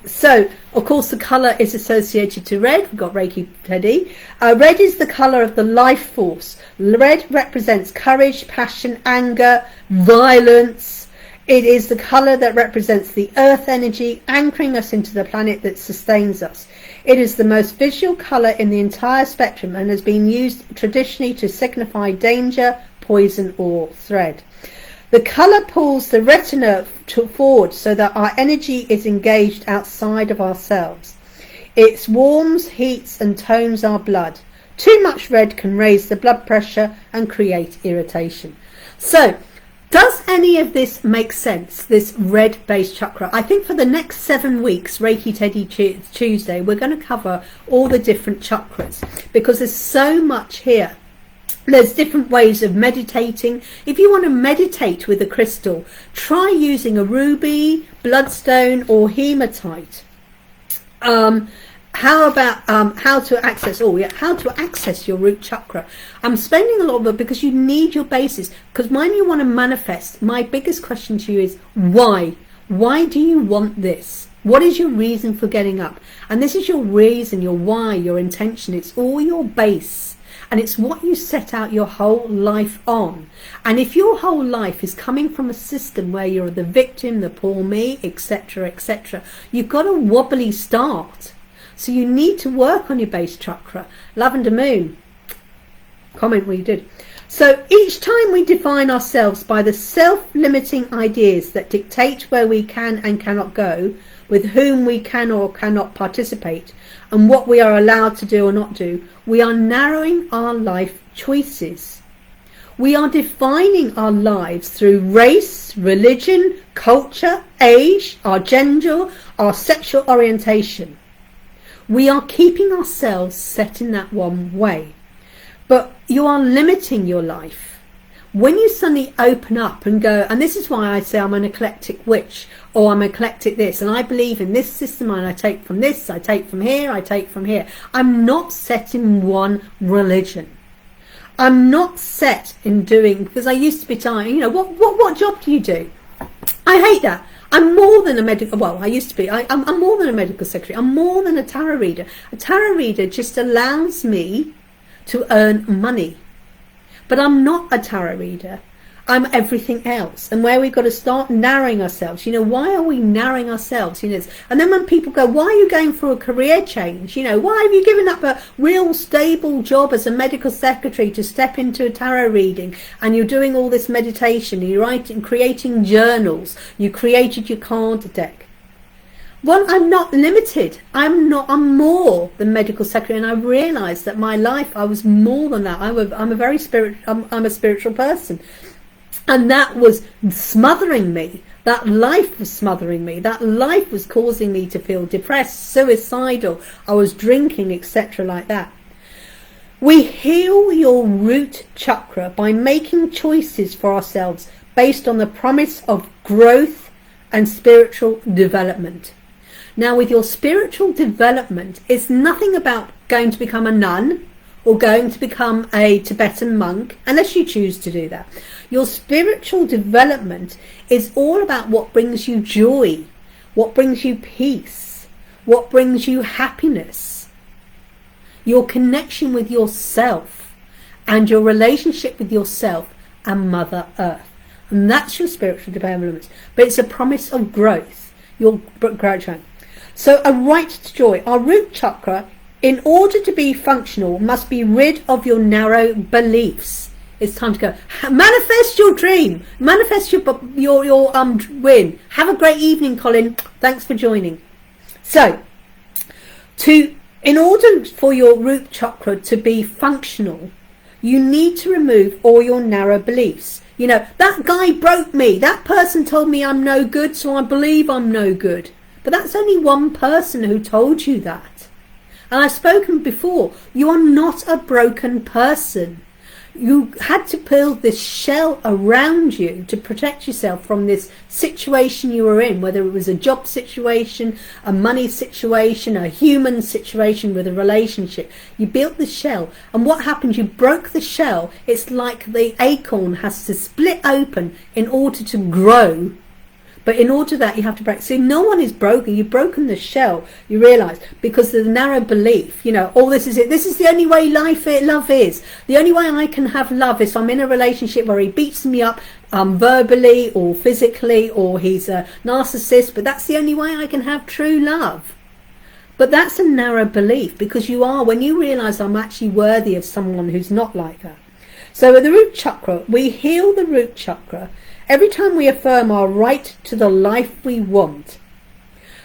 So, of course, the colour is associated to red. We've got Reiki Teddy. Red is the colour of the life force. Red represents courage, passion, anger, violence. It is the colour that represents the earth energy, anchoring us into the planet that sustains us. It is the most visual colour in the entire spectrum and has been used traditionally to signify danger, poison, or threat. The colour pulls the retina forward so that our energy is engaged outside of ourselves. It warms, heats and tones our blood. Too much red can raise the blood pressure and create irritation. So, does any of this make sense, this red-based chakra? I think for the next 7 weeks, Reiki Teddy Tuesday, we're going to cover all the different chakras, because there's so much here. There's different ways of meditating. If you want to meditate with a crystal, try using a ruby, bloodstone or hematite. How about how to access your root chakra? I'm spending a lot of it because you need your basis. Because when you want to manifest, my biggest question to you is why? Why do you want this? What is your reason for getting up? And this is your reason, your why, your intention. It's all your base. And it's what you set out your whole life on. And if your whole life is coming from a system where you're the victim, the poor me, etc., etc., you've got a wobbly start. So you need to work on your base chakra. Lavender Moon, comment what you did. So each time we define ourselves by the self-limiting ideas that dictate where we can and cannot go, with whom we can or cannot participate, and what we are allowed to do or not do, we are narrowing our life choices. We are defining our lives through race, religion, culture, age, our gender, our sexual orientation. We are keeping ourselves set in that one way. But you are limiting your life. When you suddenly open up and go, and this is why I say I'm an eclectic witch, or I'm eclectic this, and I believe in this system, and I take from this, I take from here, I take from here. I'm not set in one religion. I'm not set in doing, because I used to be telling, what job do you do? I hate that. I'm more than a medical, well, I used to be, I'm more than a medical secretary. I'm more than a tarot reader. A tarot reader just allows me to earn money. But I'm not a tarot reader. I'm everything else. And where we've got to start narrowing ourselves. Why are we narrowing ourselves? And then when people go, why are you going for a career change? Why have you given up a real stable job as a medical secretary to step into a tarot reading? And you're doing all this meditation. You're writing, creating journals. You created your card deck. Well, I'm not limited. I'm more than medical secretary, and I realised that my life, I was more than that. I'm a spiritual person, and that was smothering me. That life was smothering me. That life was causing me to feel depressed, suicidal. I was drinking, etc., like that. We heal your root chakra by making choices for ourselves based on the promise of growth and spiritual development. Now, with your spiritual development, it's nothing about going to become a nun or going to become a Tibetan monk, unless you choose to do that. Your spiritual development is all about what brings you joy, what brings you peace, what brings you happiness, your connection with yourself and your relationship with yourself and Mother Earth. And that's your spiritual development. But it's a promise of growth. Your growth. So a right to joy. Our root chakra, in order to be functional, must be rid of your narrow beliefs. It's time to go. Manifest your dream. Manifest your win. Have a great evening, Colin. Thanks for joining. So, in order for your root chakra to be functional, you need to remove all your narrow beliefs. You know, that guy broke me. That person told me I'm no good, so I believe I'm no good. But that's only one person who told you that. And I've spoken before, you are not a broken person. You had to build this shell around you to protect yourself from this situation you were in, whether it was a job situation, a money situation, a human situation with a relationship. You built the shell, and what happened? You broke the shell. It's like the acorn has to split open in order to grow. But in order that, you have to break. See, no one is broken. You've broken the shell, you realise, because of the narrow belief. You know, oh, this is it. This is the only way love is. The only way I can have love is if I'm in a relationship where he beats me up verbally or physically, or he's a narcissist. But that's the only way I can have true love. But that's a narrow belief, because you are, when you realise I'm actually worthy of someone who's not like that. So with the root chakra, we heal the root chakra every time we affirm our right to the life we want.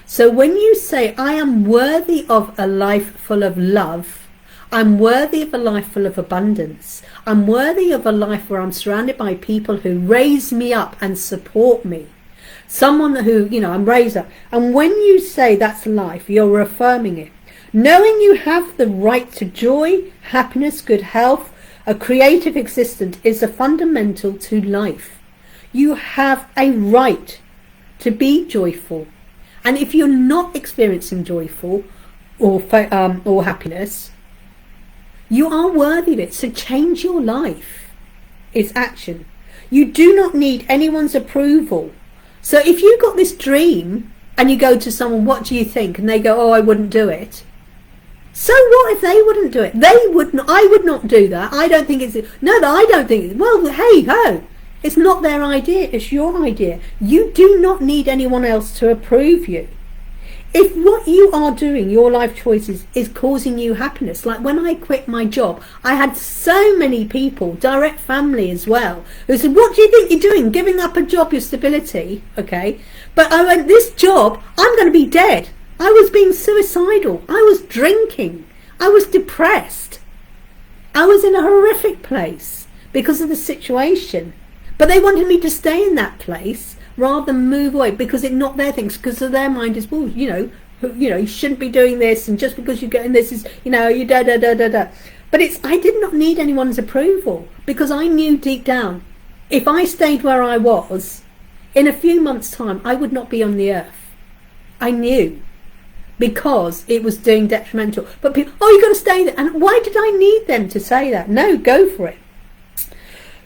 So when you say, I am worthy of a life full of love, I'm worthy of a life full of abundance, I'm worthy of a life where I'm surrounded by people who raise me up and support me, someone who, you know, I'm raised up. And when you say that's life, you're affirming it. Knowing you have the right to joy, happiness, good health, a creative existence is a fundamental to life. You have a right to be joyful, and if you're not experiencing joyful or happiness, you are worthy of it. So change your life. It's action. You do not need anyone's approval. So if you got this dream and you go to someone, what do you think? And they go, oh, I wouldn't do it. So what if they wouldn't do it? They wouldn't. I would not do that. I don't think it's. No, I don't think. Well, hey ho. It's not their idea, it's your idea. You do not need anyone else to approve you. If what you are doing, your life choices, is causing you happiness, like when I quit my job, I had so many people, direct family as well, who said, what do you think you're doing? Giving up a job, your stability, okay? But I went, this job, I'm going to be dead. I was being suicidal. I was drinking. I was depressed. I was in a horrific place because of the situation. But they wanted me to stay in that place rather than move away, because it's not their things, because of their mind is, well, you shouldn't be doing this, and just because you're getting this is, you da. But I did not need anyone's approval, because I knew deep down, if I stayed where I was, in a few months' time, I would not be on the earth. I knew, because it was doing detrimental. But people, oh, you've got to stay there. And why did I need them to say that? No, go for it.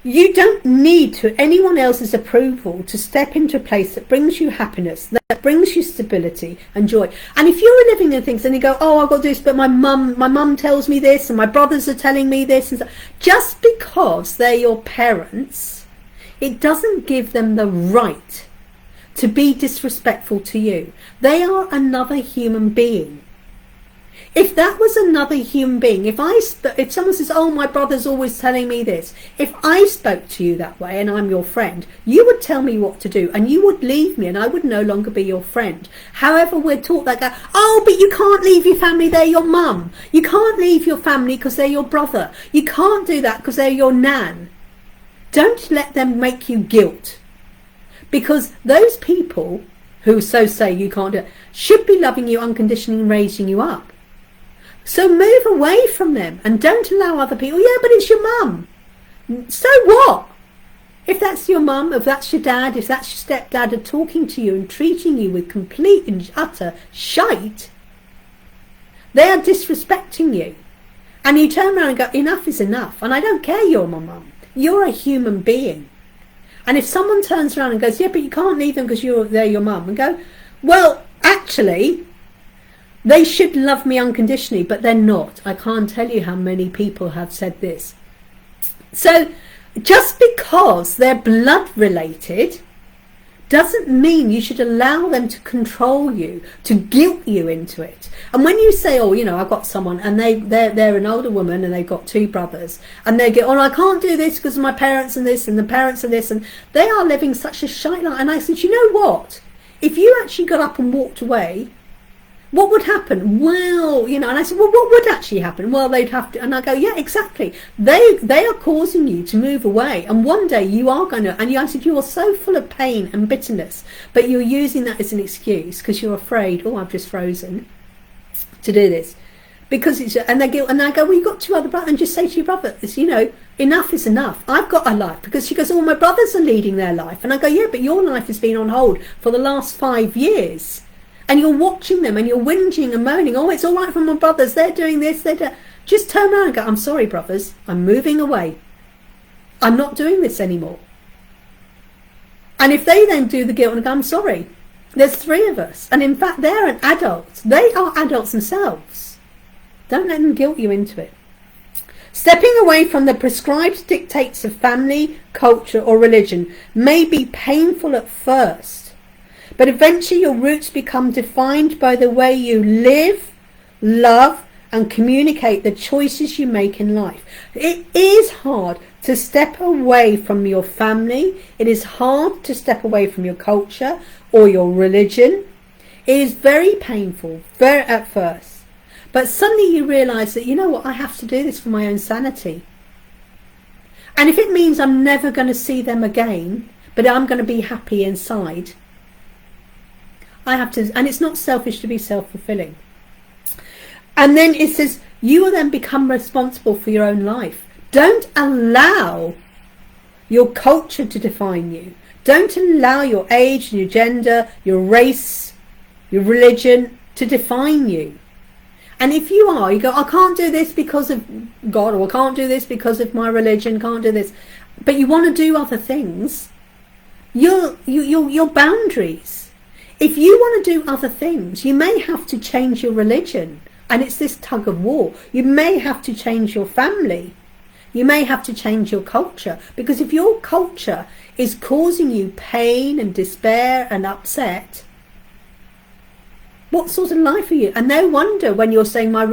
You don't need anyone else's approval to step into a place that brings you happiness, that brings you stability and joy. And if you're living in things and you go, oh, I've got to do this, but my mum tells me this, and my brothers are telling me this, and so, just because they're your parents, it doesn't give them the right to be disrespectful to you. They are another human being. If that was another human being, if someone says, oh, my brother's always telling me this, if I spoke to you that way and I'm your friend, you would tell me what to do, and you would leave me, and I would no longer be your friend. However, we're taught that, oh, but you can't leave your family, they're your mum. You can't leave your family because they're your brother. You can't do that because they're your nan. Don't let them make you guilt, because those people who so say you can't do it should be loving you unconditionally and raising you up. So move away from them and don't allow other people, yeah, but it's your mum. So what? If that's your mum, if that's your dad, if that's your stepdad are talking to you and treating you with complete and utter shite, they are disrespecting you. And you turn around and go, enough is enough. And I don't care you're my mum. You're a human being. And if someone turns around and goes, yeah, but you can't leave them because they're your mum, and go, well, actually, they should love me unconditionally, but they're not. I can't tell you how many people have said this. So just because they're blood related doesn't mean you should allow them to control you, to guilt you into it. And when you say, oh, you know, I've got someone and they're an older woman and they've got 2 brothers, and they get, oh, I can't do this because my parents and this and the parents and this, and they are living such a shite life. And I said, you know what? If you actually got up and walked away, what would happen? Well, you know, and I said, well, what would actually happen? Well, they'd have to, and I go, yeah, exactly. They are causing you to move away, and one day you are going to, and I said, you are so full of pain and bitterness, but you're using that as an excuse because you're afraid, oh, I've just frozen to do this. Because it's, and they go, and I go, well, you've got 2 other brothers, and just say to your brothers, you know, enough is enough. I've got a life. Because she goes, oh, my brothers are leading their life. And I go, yeah, but your life has been on hold for the last 5 years. And you're watching them and you're whinging and moaning, oh, it's all right for my brothers, they're doing this, just turn around and go, I'm sorry, brothers, I'm moving away. I'm not doing this anymore. And if they then do the guilt and go, I'm sorry, there's 3 of us. And in fact, they're an adult. They are adults themselves. Don't let them guilt you into it. Stepping away from the prescribed dictates of family, culture, or religion may be painful at first. But eventually your roots become defined by the way you live, love, and communicate the choices you make in life. It is hard to step away from your family. It is hard to step away from your culture or your religion. It is very painful, very at first. But suddenly you realise that, you know what, I have to do this for my own sanity. And if it means I'm never going to see them again, but I'm going to be happy inside, I have to, and it's not selfish to be self-fulfilling. And then it says, you will then become responsible for your own life. Don't allow your culture to define you. Don't allow your age, your gender, your race, your religion to define you. And if you are, you go, I can't do this because of God, or I can't do this because of my religion, can't do this. But you want to do other things, your boundaries. If you want to do other things, you may have to change your religion. And it's this tug of war. You may have to change your family. You may have to change your culture. Because if your culture is causing you pain and despair and upset, what sort of life are you? And no wonder when you're saying my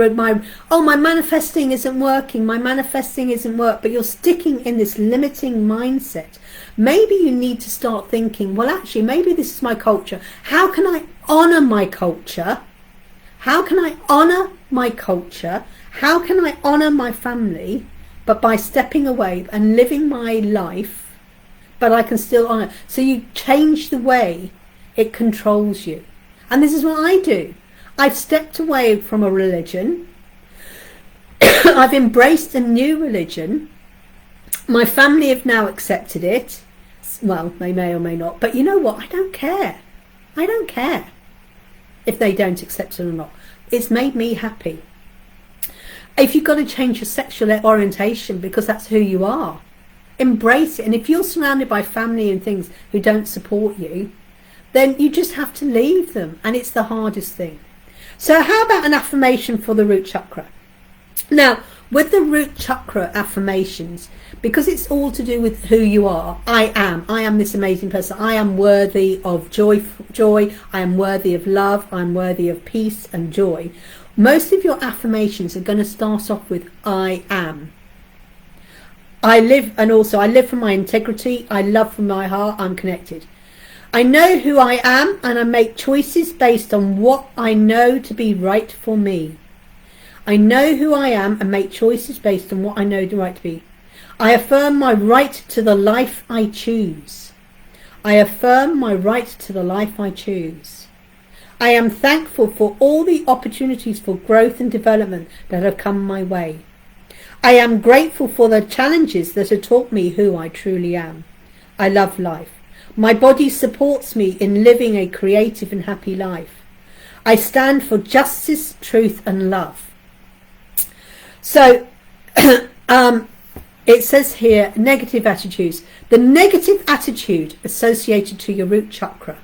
manifesting isn't working, my manifesting isn't work, but you're sticking in this limiting mindset. Maybe you need to start thinking, well, actually, maybe this is my culture. How can I honour my culture? How can I honour my culture? How can I honour my family? But by stepping away and living my life, but I can still honour. So you change the way it controls you. And this is what I do. I've stepped away from a religion. I've embraced a new religion. My family have now accepted it. Well, they may or may not. But you know what? I don't care. I don't care if they don't accept it or not. It's made me happy. If you've got to change your sexual orientation because that's who you are, embrace it. And if you're surrounded by family and things who don't support you, then you just have to leave them, and it's the hardest thing. So how about an affirmation for the root chakra? Now, with the root chakra affirmations, because it's all to do with who you are, I am this amazing person, I am worthy of joy, I am worthy of love, I am worthy of peace and joy. Most of your affirmations are going to start off with I am. I live from my integrity, I love from my heart, I'm connected. I know who I am, and I make choices based on what I know to be right for me. I know who I am and make choices based on what I know to right to be. I affirm my right to the life I choose. I affirm my right to the life I choose. I am thankful for all the opportunities for growth and development that have come my way. I am grateful for the challenges that have taught me who I truly am. I love life. My body supports me in living a creative and happy life. I stand for justice, truth and love. So it says here, negative attitudes. The negative attitude associated to your root chakra.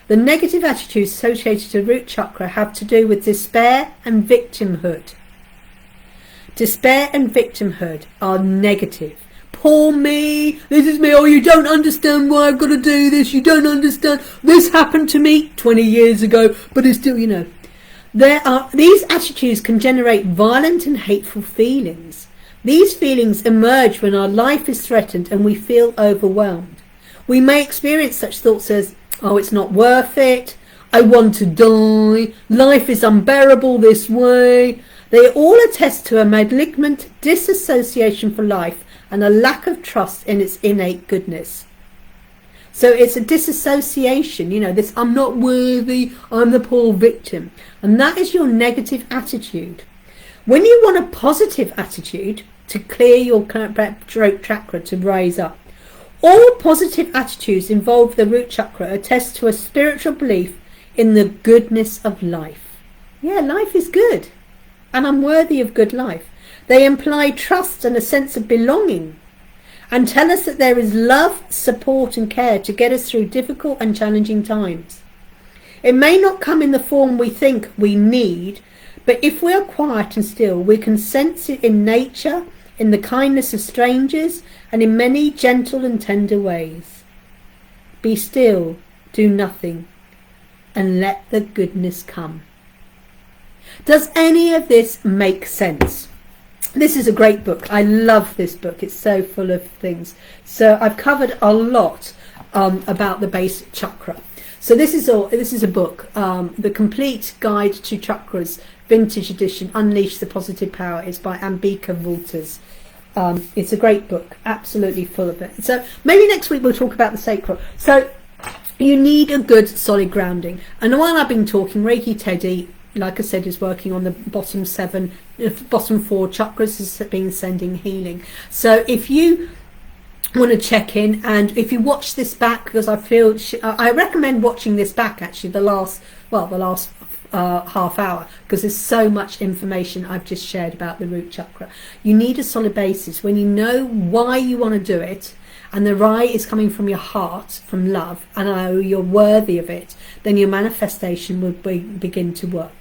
The negative attitudes associated to root chakra have to do with despair and victimhood. Despair and victimhood are negative. Poor me, this is me, oh, you don't understand why I've got to do this, you don't understand, this happened to me 20 years ago, but it's still, these attitudes can generate violent and hateful feelings. These feelings emerge when our life is threatened and we feel overwhelmed. We may experience such thoughts as, oh, it's not worth it, I want to die, life is unbearable this way. They all attest to a malignant disassociation for life and a lack of trust in its innate goodness. So it's a disassociation, this I'm not worthy, I'm the poor victim. And that is your negative attitude. When you want a positive attitude to clear your throat chakra to rise up, all positive attitudes involve the root chakra attest to a spiritual belief in the goodness of life. Yeah, life is good and I'm worthy of good life. They imply trust and a sense of belonging and tell us that there is love, support and care to get us through difficult and challenging times. It may not come in the form we think we need, but if we are quiet and still, we can sense it in nature, in the kindness of strangers, and in many gentle and tender ways. Be still, do nothing, and let the goodness come. Does any of this make sense? This is a great book. I love this book. It's so full of things. So I've covered a lot about the base chakra. So this is a book, The Complete Guide to Chakras, Vintage Edition, Unleash the Positive Power. It's by Ambika Walters. It's a great book, absolutely full of it. So maybe next week we'll talk about the sacral. So you need a good solid grounding. And while I've been talking, Reiki Teddy, like I said, is working on the bottom 4 chakras, has been sending healing. So if you want to check in, and if you watch this back, because I recommend watching this back actually, the last half hour, because there's so much information I've just shared about the root chakra. You need a solid basis. When you know why you want to do it, and the why is coming from your heart, from love, and you're worthy of it, then your manifestation will begin to work.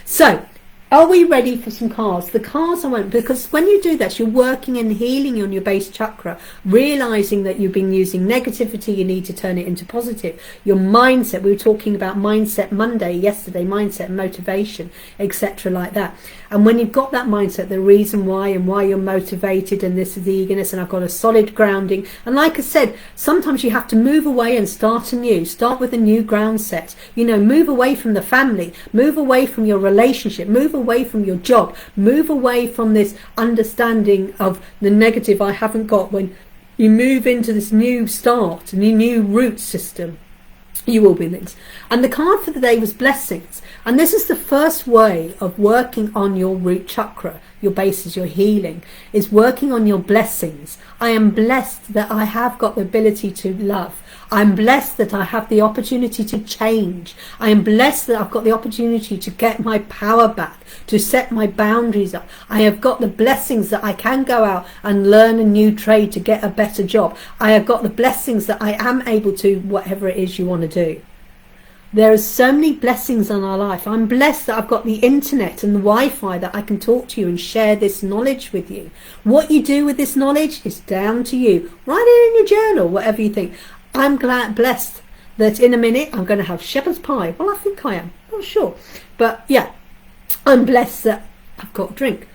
So, are we ready for some cards? The cards I want, because when you do that, you're working and healing on your base chakra, realizing that you've been using negativity, you need to turn it into positive. Your mindset, we were talking about mindset Monday, yesterday, mindset, motivation, etc. like that. And when you've got that mindset, the reason why and why you're motivated, and this is the eagerness, and I've got a solid grounding. And like I said, sometimes you have to move away and start anew. Start with a new ground set. Move away from the family, move away from your relationship, move away from your job, move away from this understanding of the negative I haven't got. When you move into this new start, a new root system, you will be things. And the card for the day was blessings. And this is the first way of working on your root chakra, your bases, your healing, is working on your blessings. I am blessed that I have got the ability to love. I'm blessed that I have the opportunity to change. I am blessed that I've got the opportunity to get my power back, to set my boundaries up. I have got the blessings that I can go out and learn a new trade to get a better job. I have got the blessings that I am able to, whatever it is you want to do. There are so many blessings in our life. I'm blessed that I've got the internet and the Wi-Fi that I can talk to you and share this knowledge with you. What you do with this knowledge is down to you. Write it in your journal, whatever you think. I'm blessed that in a minute I'm going to have shepherd's pie. Well, I think I am. Not sure. But yeah, I'm blessed that I've got a drink.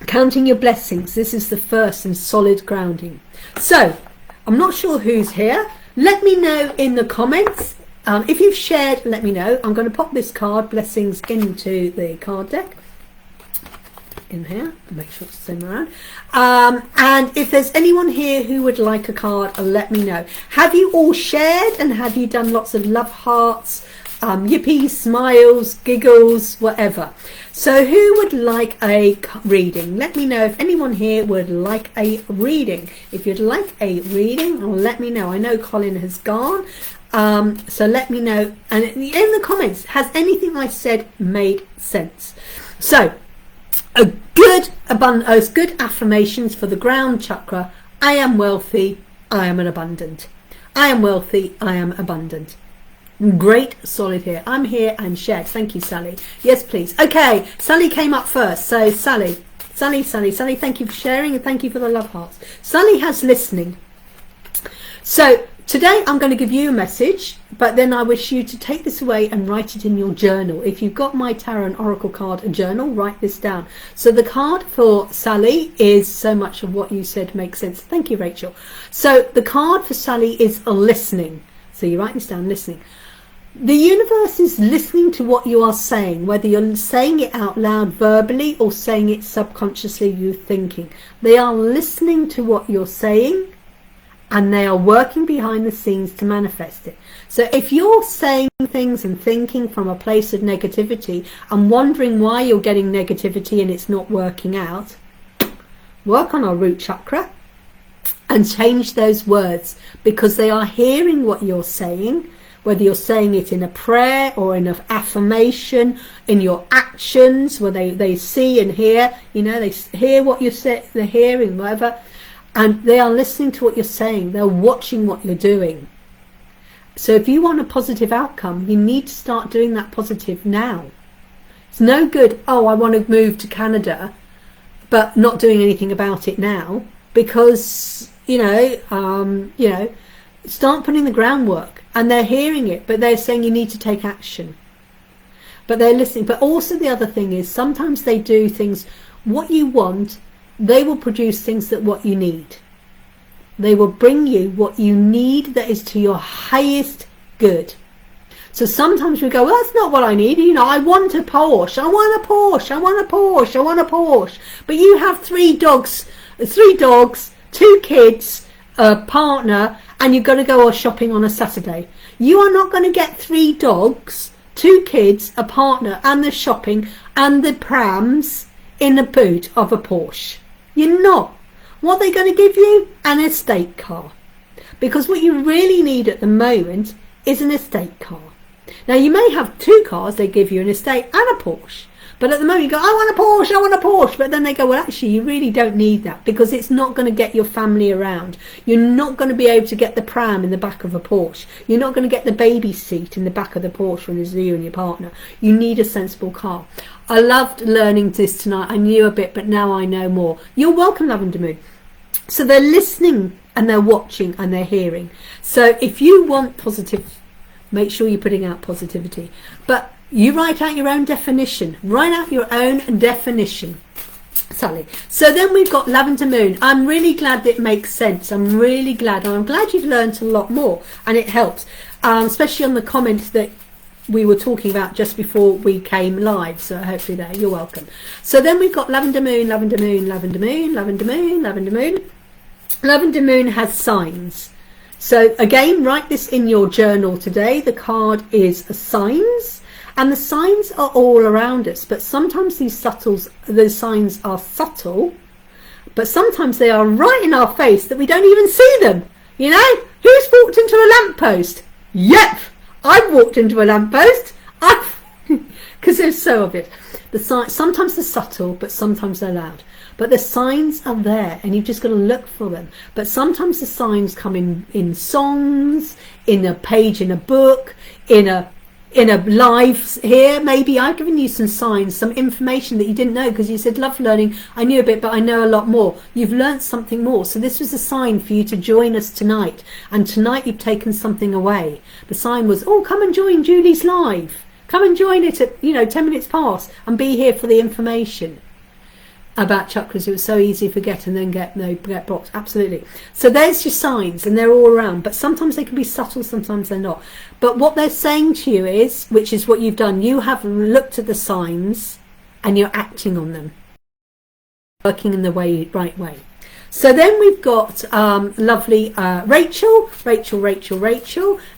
Counting your blessings. This is the first and solid grounding. So, I'm not sure who's here. Let me know in the comments. If you've shared, let me know. I'm going to pop this card, blessings, into the card deck. In here, make sure it's the same around. And if there's anyone here who would like a card, let me know. Have you all shared, and have you done lots of love hearts, yippies, smiles, giggles, whatever? So who would like a reading? Let me know if anyone here would like a reading. If you'd like a reading, let me know. I know Colin has gone. So let me know. And in the comments, has anything I said made sense? So good affirmations for the ground chakra. I am wealthy, I am abundant. I am wealthy, I am abundant. Great, solid here. I'm here and shared. Thank you, Sally. Yes, please. Okay, Sally came up first. So Sally, thank you for sharing and thank you for the love hearts. Sally has listening. So today I'm going to give you a message, but then I wish you to take this away and write it in your journal. If you've got my Tarot and Oracle card, a journal, write this down. So the card for Sally is so much of what you said makes sense. Thank you, Rachel. So the card for Sally is a listening. So you write this down, listening. The universe is listening to what you are saying, whether you're saying it out loud verbally or saying it subconsciously, you're thinking. They are listening to what you're saying and they are working behind the scenes to manifest it. So if you're saying things and thinking from a place of negativity and wondering why you're getting negativity and it's not working out, work on our root chakra and change those words, because they are hearing what you're saying, whether you're saying it in a prayer or in an affirmation, in your actions, where they see and hear, they hear what you say, they're hearing, whatever, and they are listening to what you're saying, they're watching what you're doing. So if you want a positive outcome, you need to start doing that positive now. It's no good, I want to move to Canada, but not doing anything about it now, because, start putting the groundwork. And they're hearing it, but they're saying you need to take action. But they're listening. But also the other thing is, sometimes they do things, what you want, they will produce things that what you need. They will bring you what you need that is to your highest good. So sometimes we go, well, that's not what I need. I want a Porsche. I want a Porsche. I want a Porsche. I want a Porsche. But you have 3 dogs, 2 kids, a partner, and you've got to go shopping on a Saturday. You are not going to get 3 dogs, 2 kids, a partner, and the shopping and the prams in the boot of a Porsche. You're not. What are they going to give you? An estate car. Because what you really need at the moment is an estate car. Now, you may have 2 cars, they give you an estate and a Porsche. But at the moment you go, I want a Porsche. But then they go, well, actually, you really don't need that, because it's not going to get your family around. You're not going to be able to get the pram in the back of a Porsche. You're not going to get the baby seat in the back of the Porsche when there's you and your partner. You need a sensible car. I loved learning this tonight. I knew a bit, but now I know more. You're welcome, Lavender Moon. So they're listening and they're watching and they're hearing. So if you want positive, make sure you're putting out positivity. But you write out your own definition. Write out your own definition, Sally. So then we've got Lavender Moon. I'm really glad that it makes sense. I'm really glad. And I'm glad you've learned a lot more. And it helps. Especially on the comments that we were talking about just before we came live. So hopefully there. You're welcome. So then we've got Lavender Moon, Lavender Moon, Lavender Moon, Lavender Moon, Lavender Moon. Lavender Moon has signs. So again, write this in your journal today. The card is signs. And the signs are all around us, but sometimes those signs are subtle, but sometimes they are right in our face that we don't even see them. Who's walked into a lamppost? Yep, I've walked into a lamppost. Because there's so of it. Sometimes they're subtle, but sometimes they're loud. But the signs are there, and you've just got to look for them. But sometimes the signs come in songs, in a page in a book, in a live here. Maybe I've given you some signs, some information that you didn't know, because you said love learning. I knew a bit, but I know a lot more. You've learnt something more. So this was a sign for you to join us tonight. And tonight you've taken something away. The sign was, come and join Julie's live. Come and join it at 10 minutes past and be here for the information about chakras. It was so easy to forget and then get blocked. Absolutely. So there's your signs, and they're all around, but sometimes they can be subtle, sometimes they're not. But what they're saying to you is, which is what you've done, you have looked at the signs and you're acting on them, working in the right way. So then we've got lovely Rachel.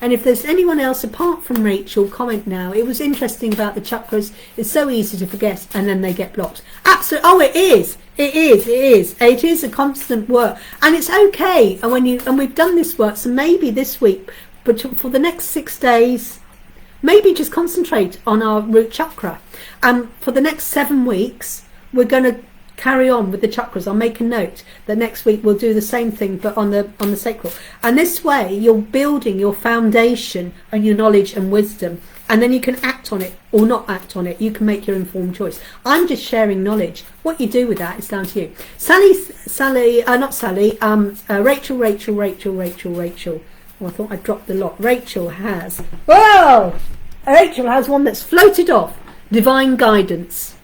And if there's anyone else apart from Rachel, comment now. It was interesting about the chakras. It's so easy to forget, and then they get blocked. Absolutely. Oh, it is. It is a constant work, and it's okay. And we've done this work. So maybe this week, but for the next 6 days, maybe just concentrate on our root chakra. For the next 7 weeks, we're going to carry on with the chakras. I'll make a note that next week we'll do the same thing, but on the sacral. And this way you're building your foundation and your knowledge and wisdom, and then you can act on it or not act on it. You can make your informed choice. I'm just sharing knowledge. What you do with that is down to you. Rachel. Oh, I thought I dropped the lot. Rachel has one that's floated off. Divine guidance.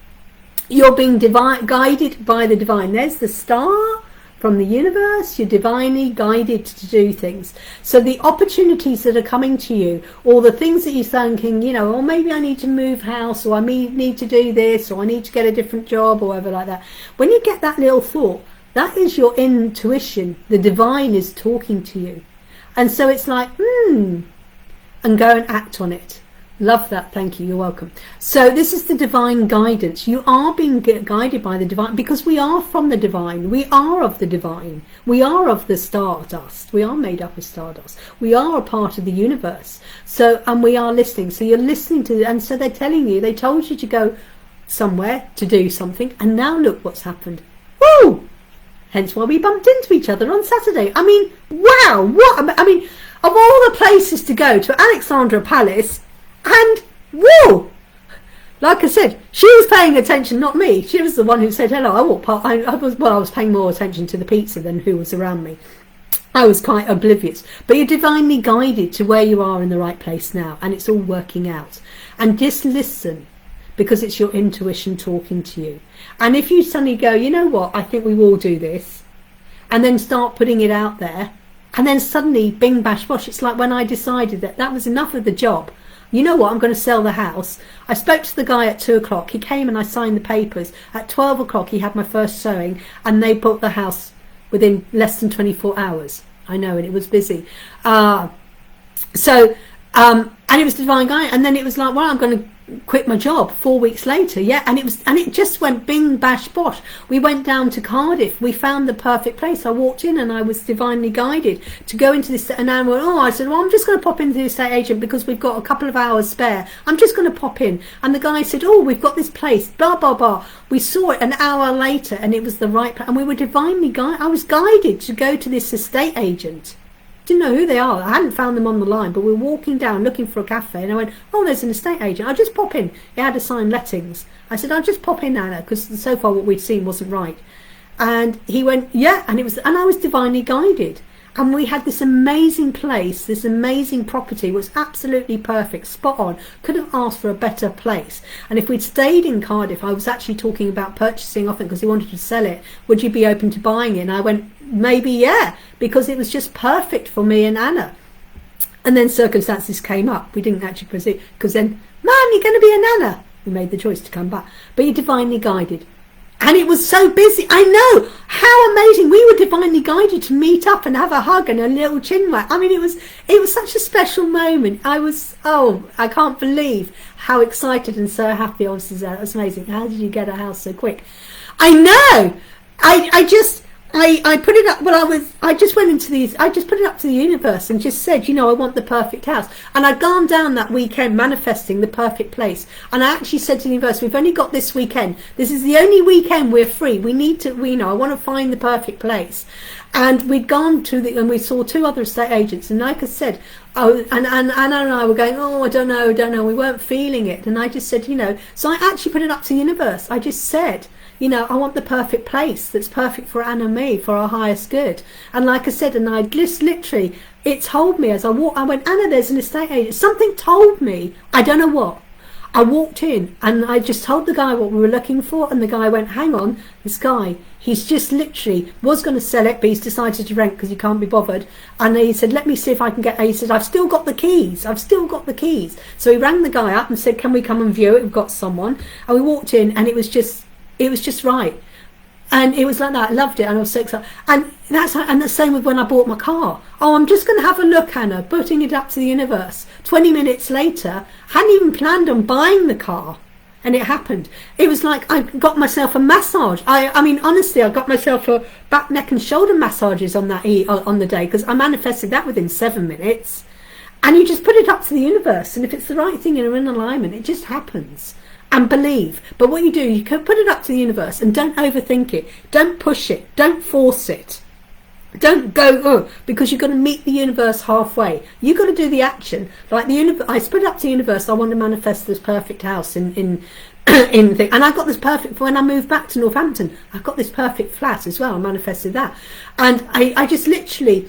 You're being guided by the divine. There's the star from the universe. You're divinely guided to do things. So the opportunities that are coming to you, or the things that you're thinking, or maybe I need to move house, or I need to do this, or I need to get a different job, or whatever like that. When you get that little thought, that is your intuition. The divine is talking to you. And so it's like, and go and act on it. Love that. Thank you. You're welcome. So this is the divine guidance. You are being guided by the divine, because we are from the divine. We are of the divine. We are of the stardust. We are made up of stardust. We are a part of the universe. So, and we are listening. So you're listening to, and so they're telling you, they told you to go somewhere to do something, and now look what's happened. Woo! Hence why we bumped into each other on Saturday. I mean, wow! What? I mean, of all the places to go, to Alexandra Palace. And whoa, like I said, she was paying attention, not me. She was the one who said hello. I walked past. I was paying more attention to the pizza than who was around me. I was quite oblivious. But you're divinely guided to where you are in the right place now, and it's all working out. And just listen, because it's your intuition talking to you. And if you suddenly go, you know what, I think we will do this, and then start putting it out there, and then suddenly, bing, bash, bosh. It's like when I decided that was enough of the job. You know what, I'm going to sell the house. I spoke to the guy at 2 o'clock. He came and I signed the papers. At 12 o'clock, he had my first showing, and they bought the house within less than 24 hours. I know, and it was busy. And it was divine guy. And then it was like, well, I'm going to quit my job 4 weeks later. Yeah, and it just went bing, bash, bosh. We went down to Cardiff. We found the perfect place. I walked in and I was divinely guided to go into this. And I said, well, I'm just going to pop into the estate agent because we've got a couple of hours spare. I'm just going to pop in. And the guy said, oh, we've got this place, blah, blah, blah. We saw it an hour later and it was the right place. And we were divinely guided. I was guided to go to this estate agent. Didn't know who they are. I hadn't found them on the line, but we were walking down looking for a cafe, and I went, oh, there's an estate agent. I'll just pop in. He had a sign, lettings. I said, I'll just pop in, Anna, because so far what we'd seen wasn't right. And he went, yeah, and I was divinely guided. And we had this amazing place, this amazing property, was absolutely perfect, spot on. Couldn't ask for a better place. And if we'd stayed in Cardiff, I was actually talking about purchasing off it because he wanted to sell it. Would you be open to buying it? And I went, maybe, yeah, because it was just perfect for me and Anna. And then circumstances came up. We didn't actually proceed because then, man, you're going to be a Nana. We made the choice to come back. But you're divinely guided. And it was so busy. I know. How amazing. We were divinely guided to meet up and have a hug and a little chin wag. I mean, it was such a special moment. I can't believe how excited and so happy I was. That was amazing. How did you get a house so quick? I know. I put it up. Well, I just put it up to the universe and just said, I want the perfect house. And I'd gone down that weekend manifesting the perfect place. And I actually said to the universe, we've only got this weekend. This is the only weekend we're free. I want to find the perfect place. And we'd gone and we saw 2 other estate agents. And like I said, and Anna and I were going, I don't know. We weren't feeling it. And I just said, so I actually put it up to the universe. I just said, I want the perfect place that's perfect for Anna and me, for our highest good. And like I said, and I just literally, it told me as I walked, I went, Anna, there's an estate agent. Something told me, I don't know what. I walked in and I just told the guy what we were looking for, and the guy went, hang on, this guy, he's just literally was going to sell it, but he's decided to rent because he can't be bothered. And he said, let me see if I can he said, I've still got the keys. So he rang the guy up and said, can we come and view it? We've got someone. And we walked in and it was just right. And it was like that. I loved it, and I was so excited. And the same with when I bought my car. I'm just going to have a look, Anna, putting it up to the universe. 20 minutes later, hadn't even planned on buying the car, and it happened. It was like I got myself a massage. I mean, honestly, I got myself a back, neck and shoulder massages on the day, because I manifested that within 7 minutes. And you just put it up to the universe, and if it's the right thing and you're in alignment, it just happens. and believe. But what you do, you can put it up to the universe and don't overthink it. Don't push it. Don't force it. Don't go, oh, because you're going to meet the universe halfway. You've got to do the action. Like the universe, I put it up to the universe. I want to manifest this perfect house in in the thing. And I got this perfect, when I moved back to Northampton, I got this perfect flat as well. I manifested that. And I just literally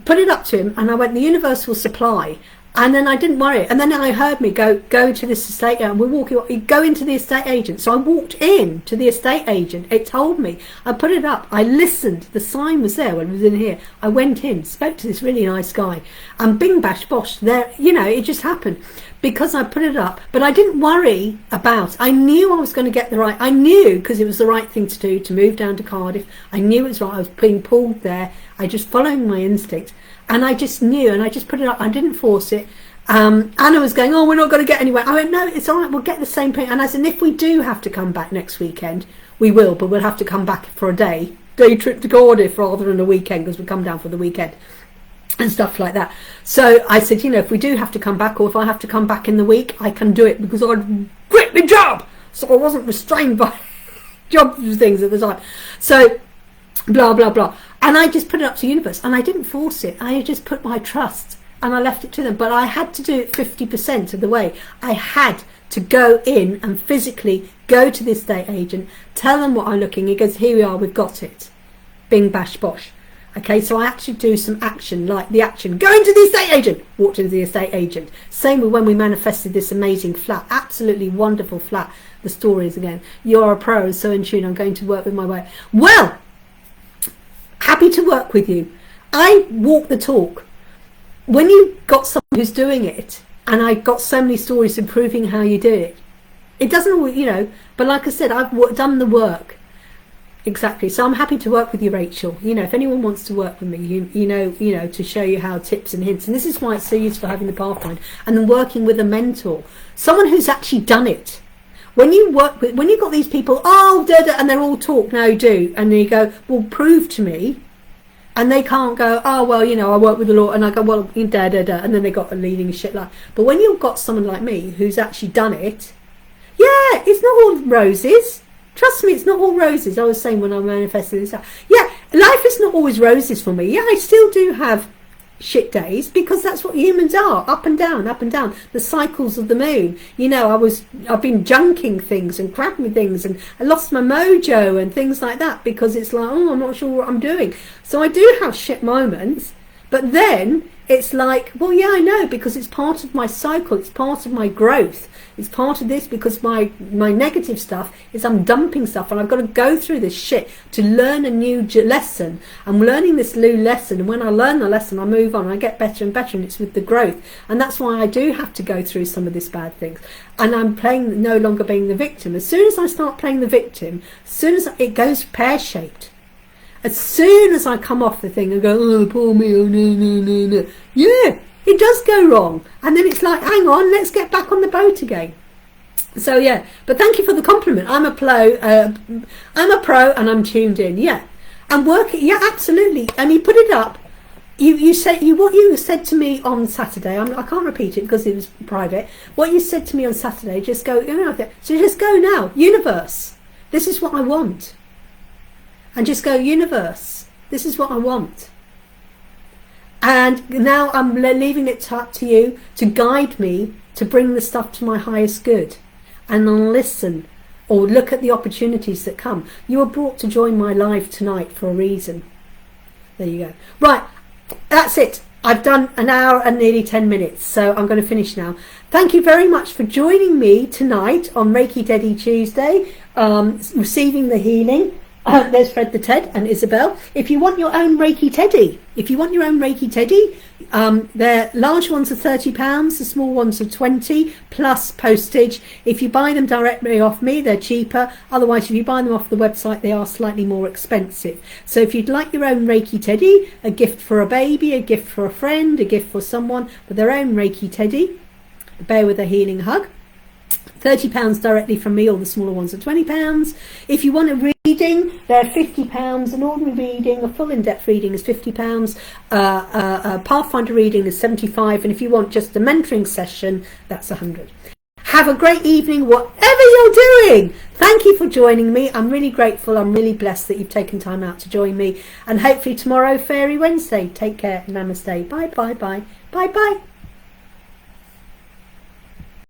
put it up to him, and I went, the universe will supply. And then I didn't worry. And then I heard me go to this estate agent. We're walking, go into the estate agent. So I walked in to the estate agent. It told me. I put it up. I listened. The sign was there when it was in here. I went in, spoke to this really nice guy. And bing, bash, bosh, there, you know, it just happened. Because I put it up. But I didn't worry about, I knew I was going to get the right, I knew, because it was the right thing to do, to move down to Cardiff. I knew it was right. I was being pulled there. I just following my instinct. And I just knew, and I just put it up. I didn't force it. Anna was going, oh, we're not going to get anywhere. I went, no, it's all right. We'll get the same thing. And I said, if we do have to come back next weekend, we will. But we'll have to come back for a day trip to Cardiff rather than a weekend, because we come down for the weekend and stuff like that. So I said, you know, if we do have to come back, or if I have to come back in the week, I can do it, because I'd quit my job. So I wasn't restrained by job things at the time. So blah, blah, blah. And I just put it up to the universe, and I didn't force it. I just put my trust, and I left it to them. But I had to do it 50% of the way. I had to go in and physically go to the estate agent, tell them what I'm looking. He goes, here we are, we've got it. Bing, bash, bosh. Okay, so I actually do some action, like the action. Go into the estate agent. Walked into the estate agent. Same with when we manifested this amazing flat. Absolutely wonderful flat. The stories again. You're a pro and so in tune. I'm going to work with my way. Well, happy to work with you. I walk the talk. When you've got someone who's doing it, and I got so many stories improving how you do it, it doesn't always, you know, but like I said, I've done the work. Exactly. So I'm happy to work with you, Rachel. You know, if anyone wants to work with me, you know, to show you how, tips and hints. And this is why it's so useful having the Pathfinder, and then working with a mentor, someone who's actually done it. When you work with, when you've got these people, oh, da, da, and they're all talk, no, do, and you go, well, prove to me, and they can't go, oh, well, you know, I work with the law, and I go, well, da, da, da, and then they got a leading shit like. But when you've got someone like me who's actually done it, yeah, it's not all roses. Trust me, it's not all roses. I was saying when I manifested this, yeah, life is not always roses for me. Yeah, I still do have shit days, because that's what humans are, up and down, the cycles of the moon. You know, I've been junking things and crapping things, and I lost my mojo and things like that, because it's like, oh, I'm not sure what I'm doing. So I do have shit moments, but then it's like, well, yeah, I know, because it's part of my cycle, it's part of my growth, it's part of this, because my negative stuff is I'm dumping stuff, and I've got to go through this shit to learn a new lesson. I'm learning this new lesson, and when I learn the lesson, I move on, I get better and better, and it's with the growth. And that's why I do have to go through some of this bad things, and I'm playing, no longer being the victim. As soon as I start playing the victim, as soon as it goes pear-shaped, as soon as I come off the thing and go, oh, poor me, oh, no, yeah, it does go wrong. And then it's like, hang on, let's get back on the boat again. So, yeah, but thank you for the compliment. I'm a pro and I'm tuned in, yeah. And working, yeah, absolutely. And you put it up. You said, what you said to me on Saturday, I can't repeat it because it was private. What you said to me on Saturday, just go, you know, so just go now, universe, this is what I want. And just go, universe, this is what I want. And now I'm leaving it up to you to guide me to bring the stuff to my highest good. And then listen, or look at the opportunities that come. You were brought to join my live tonight for a reason. There you go. Right, that's it. I've done an hour and nearly 10 minutes, so I'm going to finish now. Thank you very much for joining me tonight on Reiki Teddy Tuesday, receiving the healing. There's Fred the Ted and Isabel. If you want your own Reiki Teddy, the large ones are £30, the small ones are 20 plus postage. If you buy them directly off me, they're cheaper. Otherwise, if you buy them off the website, they are slightly more expensive. So if you'd like your own Reiki Teddy, a gift for a baby, a gift for a friend, a gift for someone with their own Reiki Teddy, bear with a healing hug, £30 directly from me, or the smaller ones are £20. If you want a reading, they're £50. An ordinary reading, a full in-depth reading is £50. A Pathfinder reading is £75. And if you want just a mentoring session, that's £100. Have a great evening, whatever you're doing. Thank you for joining me. I'm really grateful. I'm really blessed that you've taken time out to join me. And hopefully tomorrow, Fairy Wednesday. Take care. Namaste. Bye, bye, bye. Bye, bye.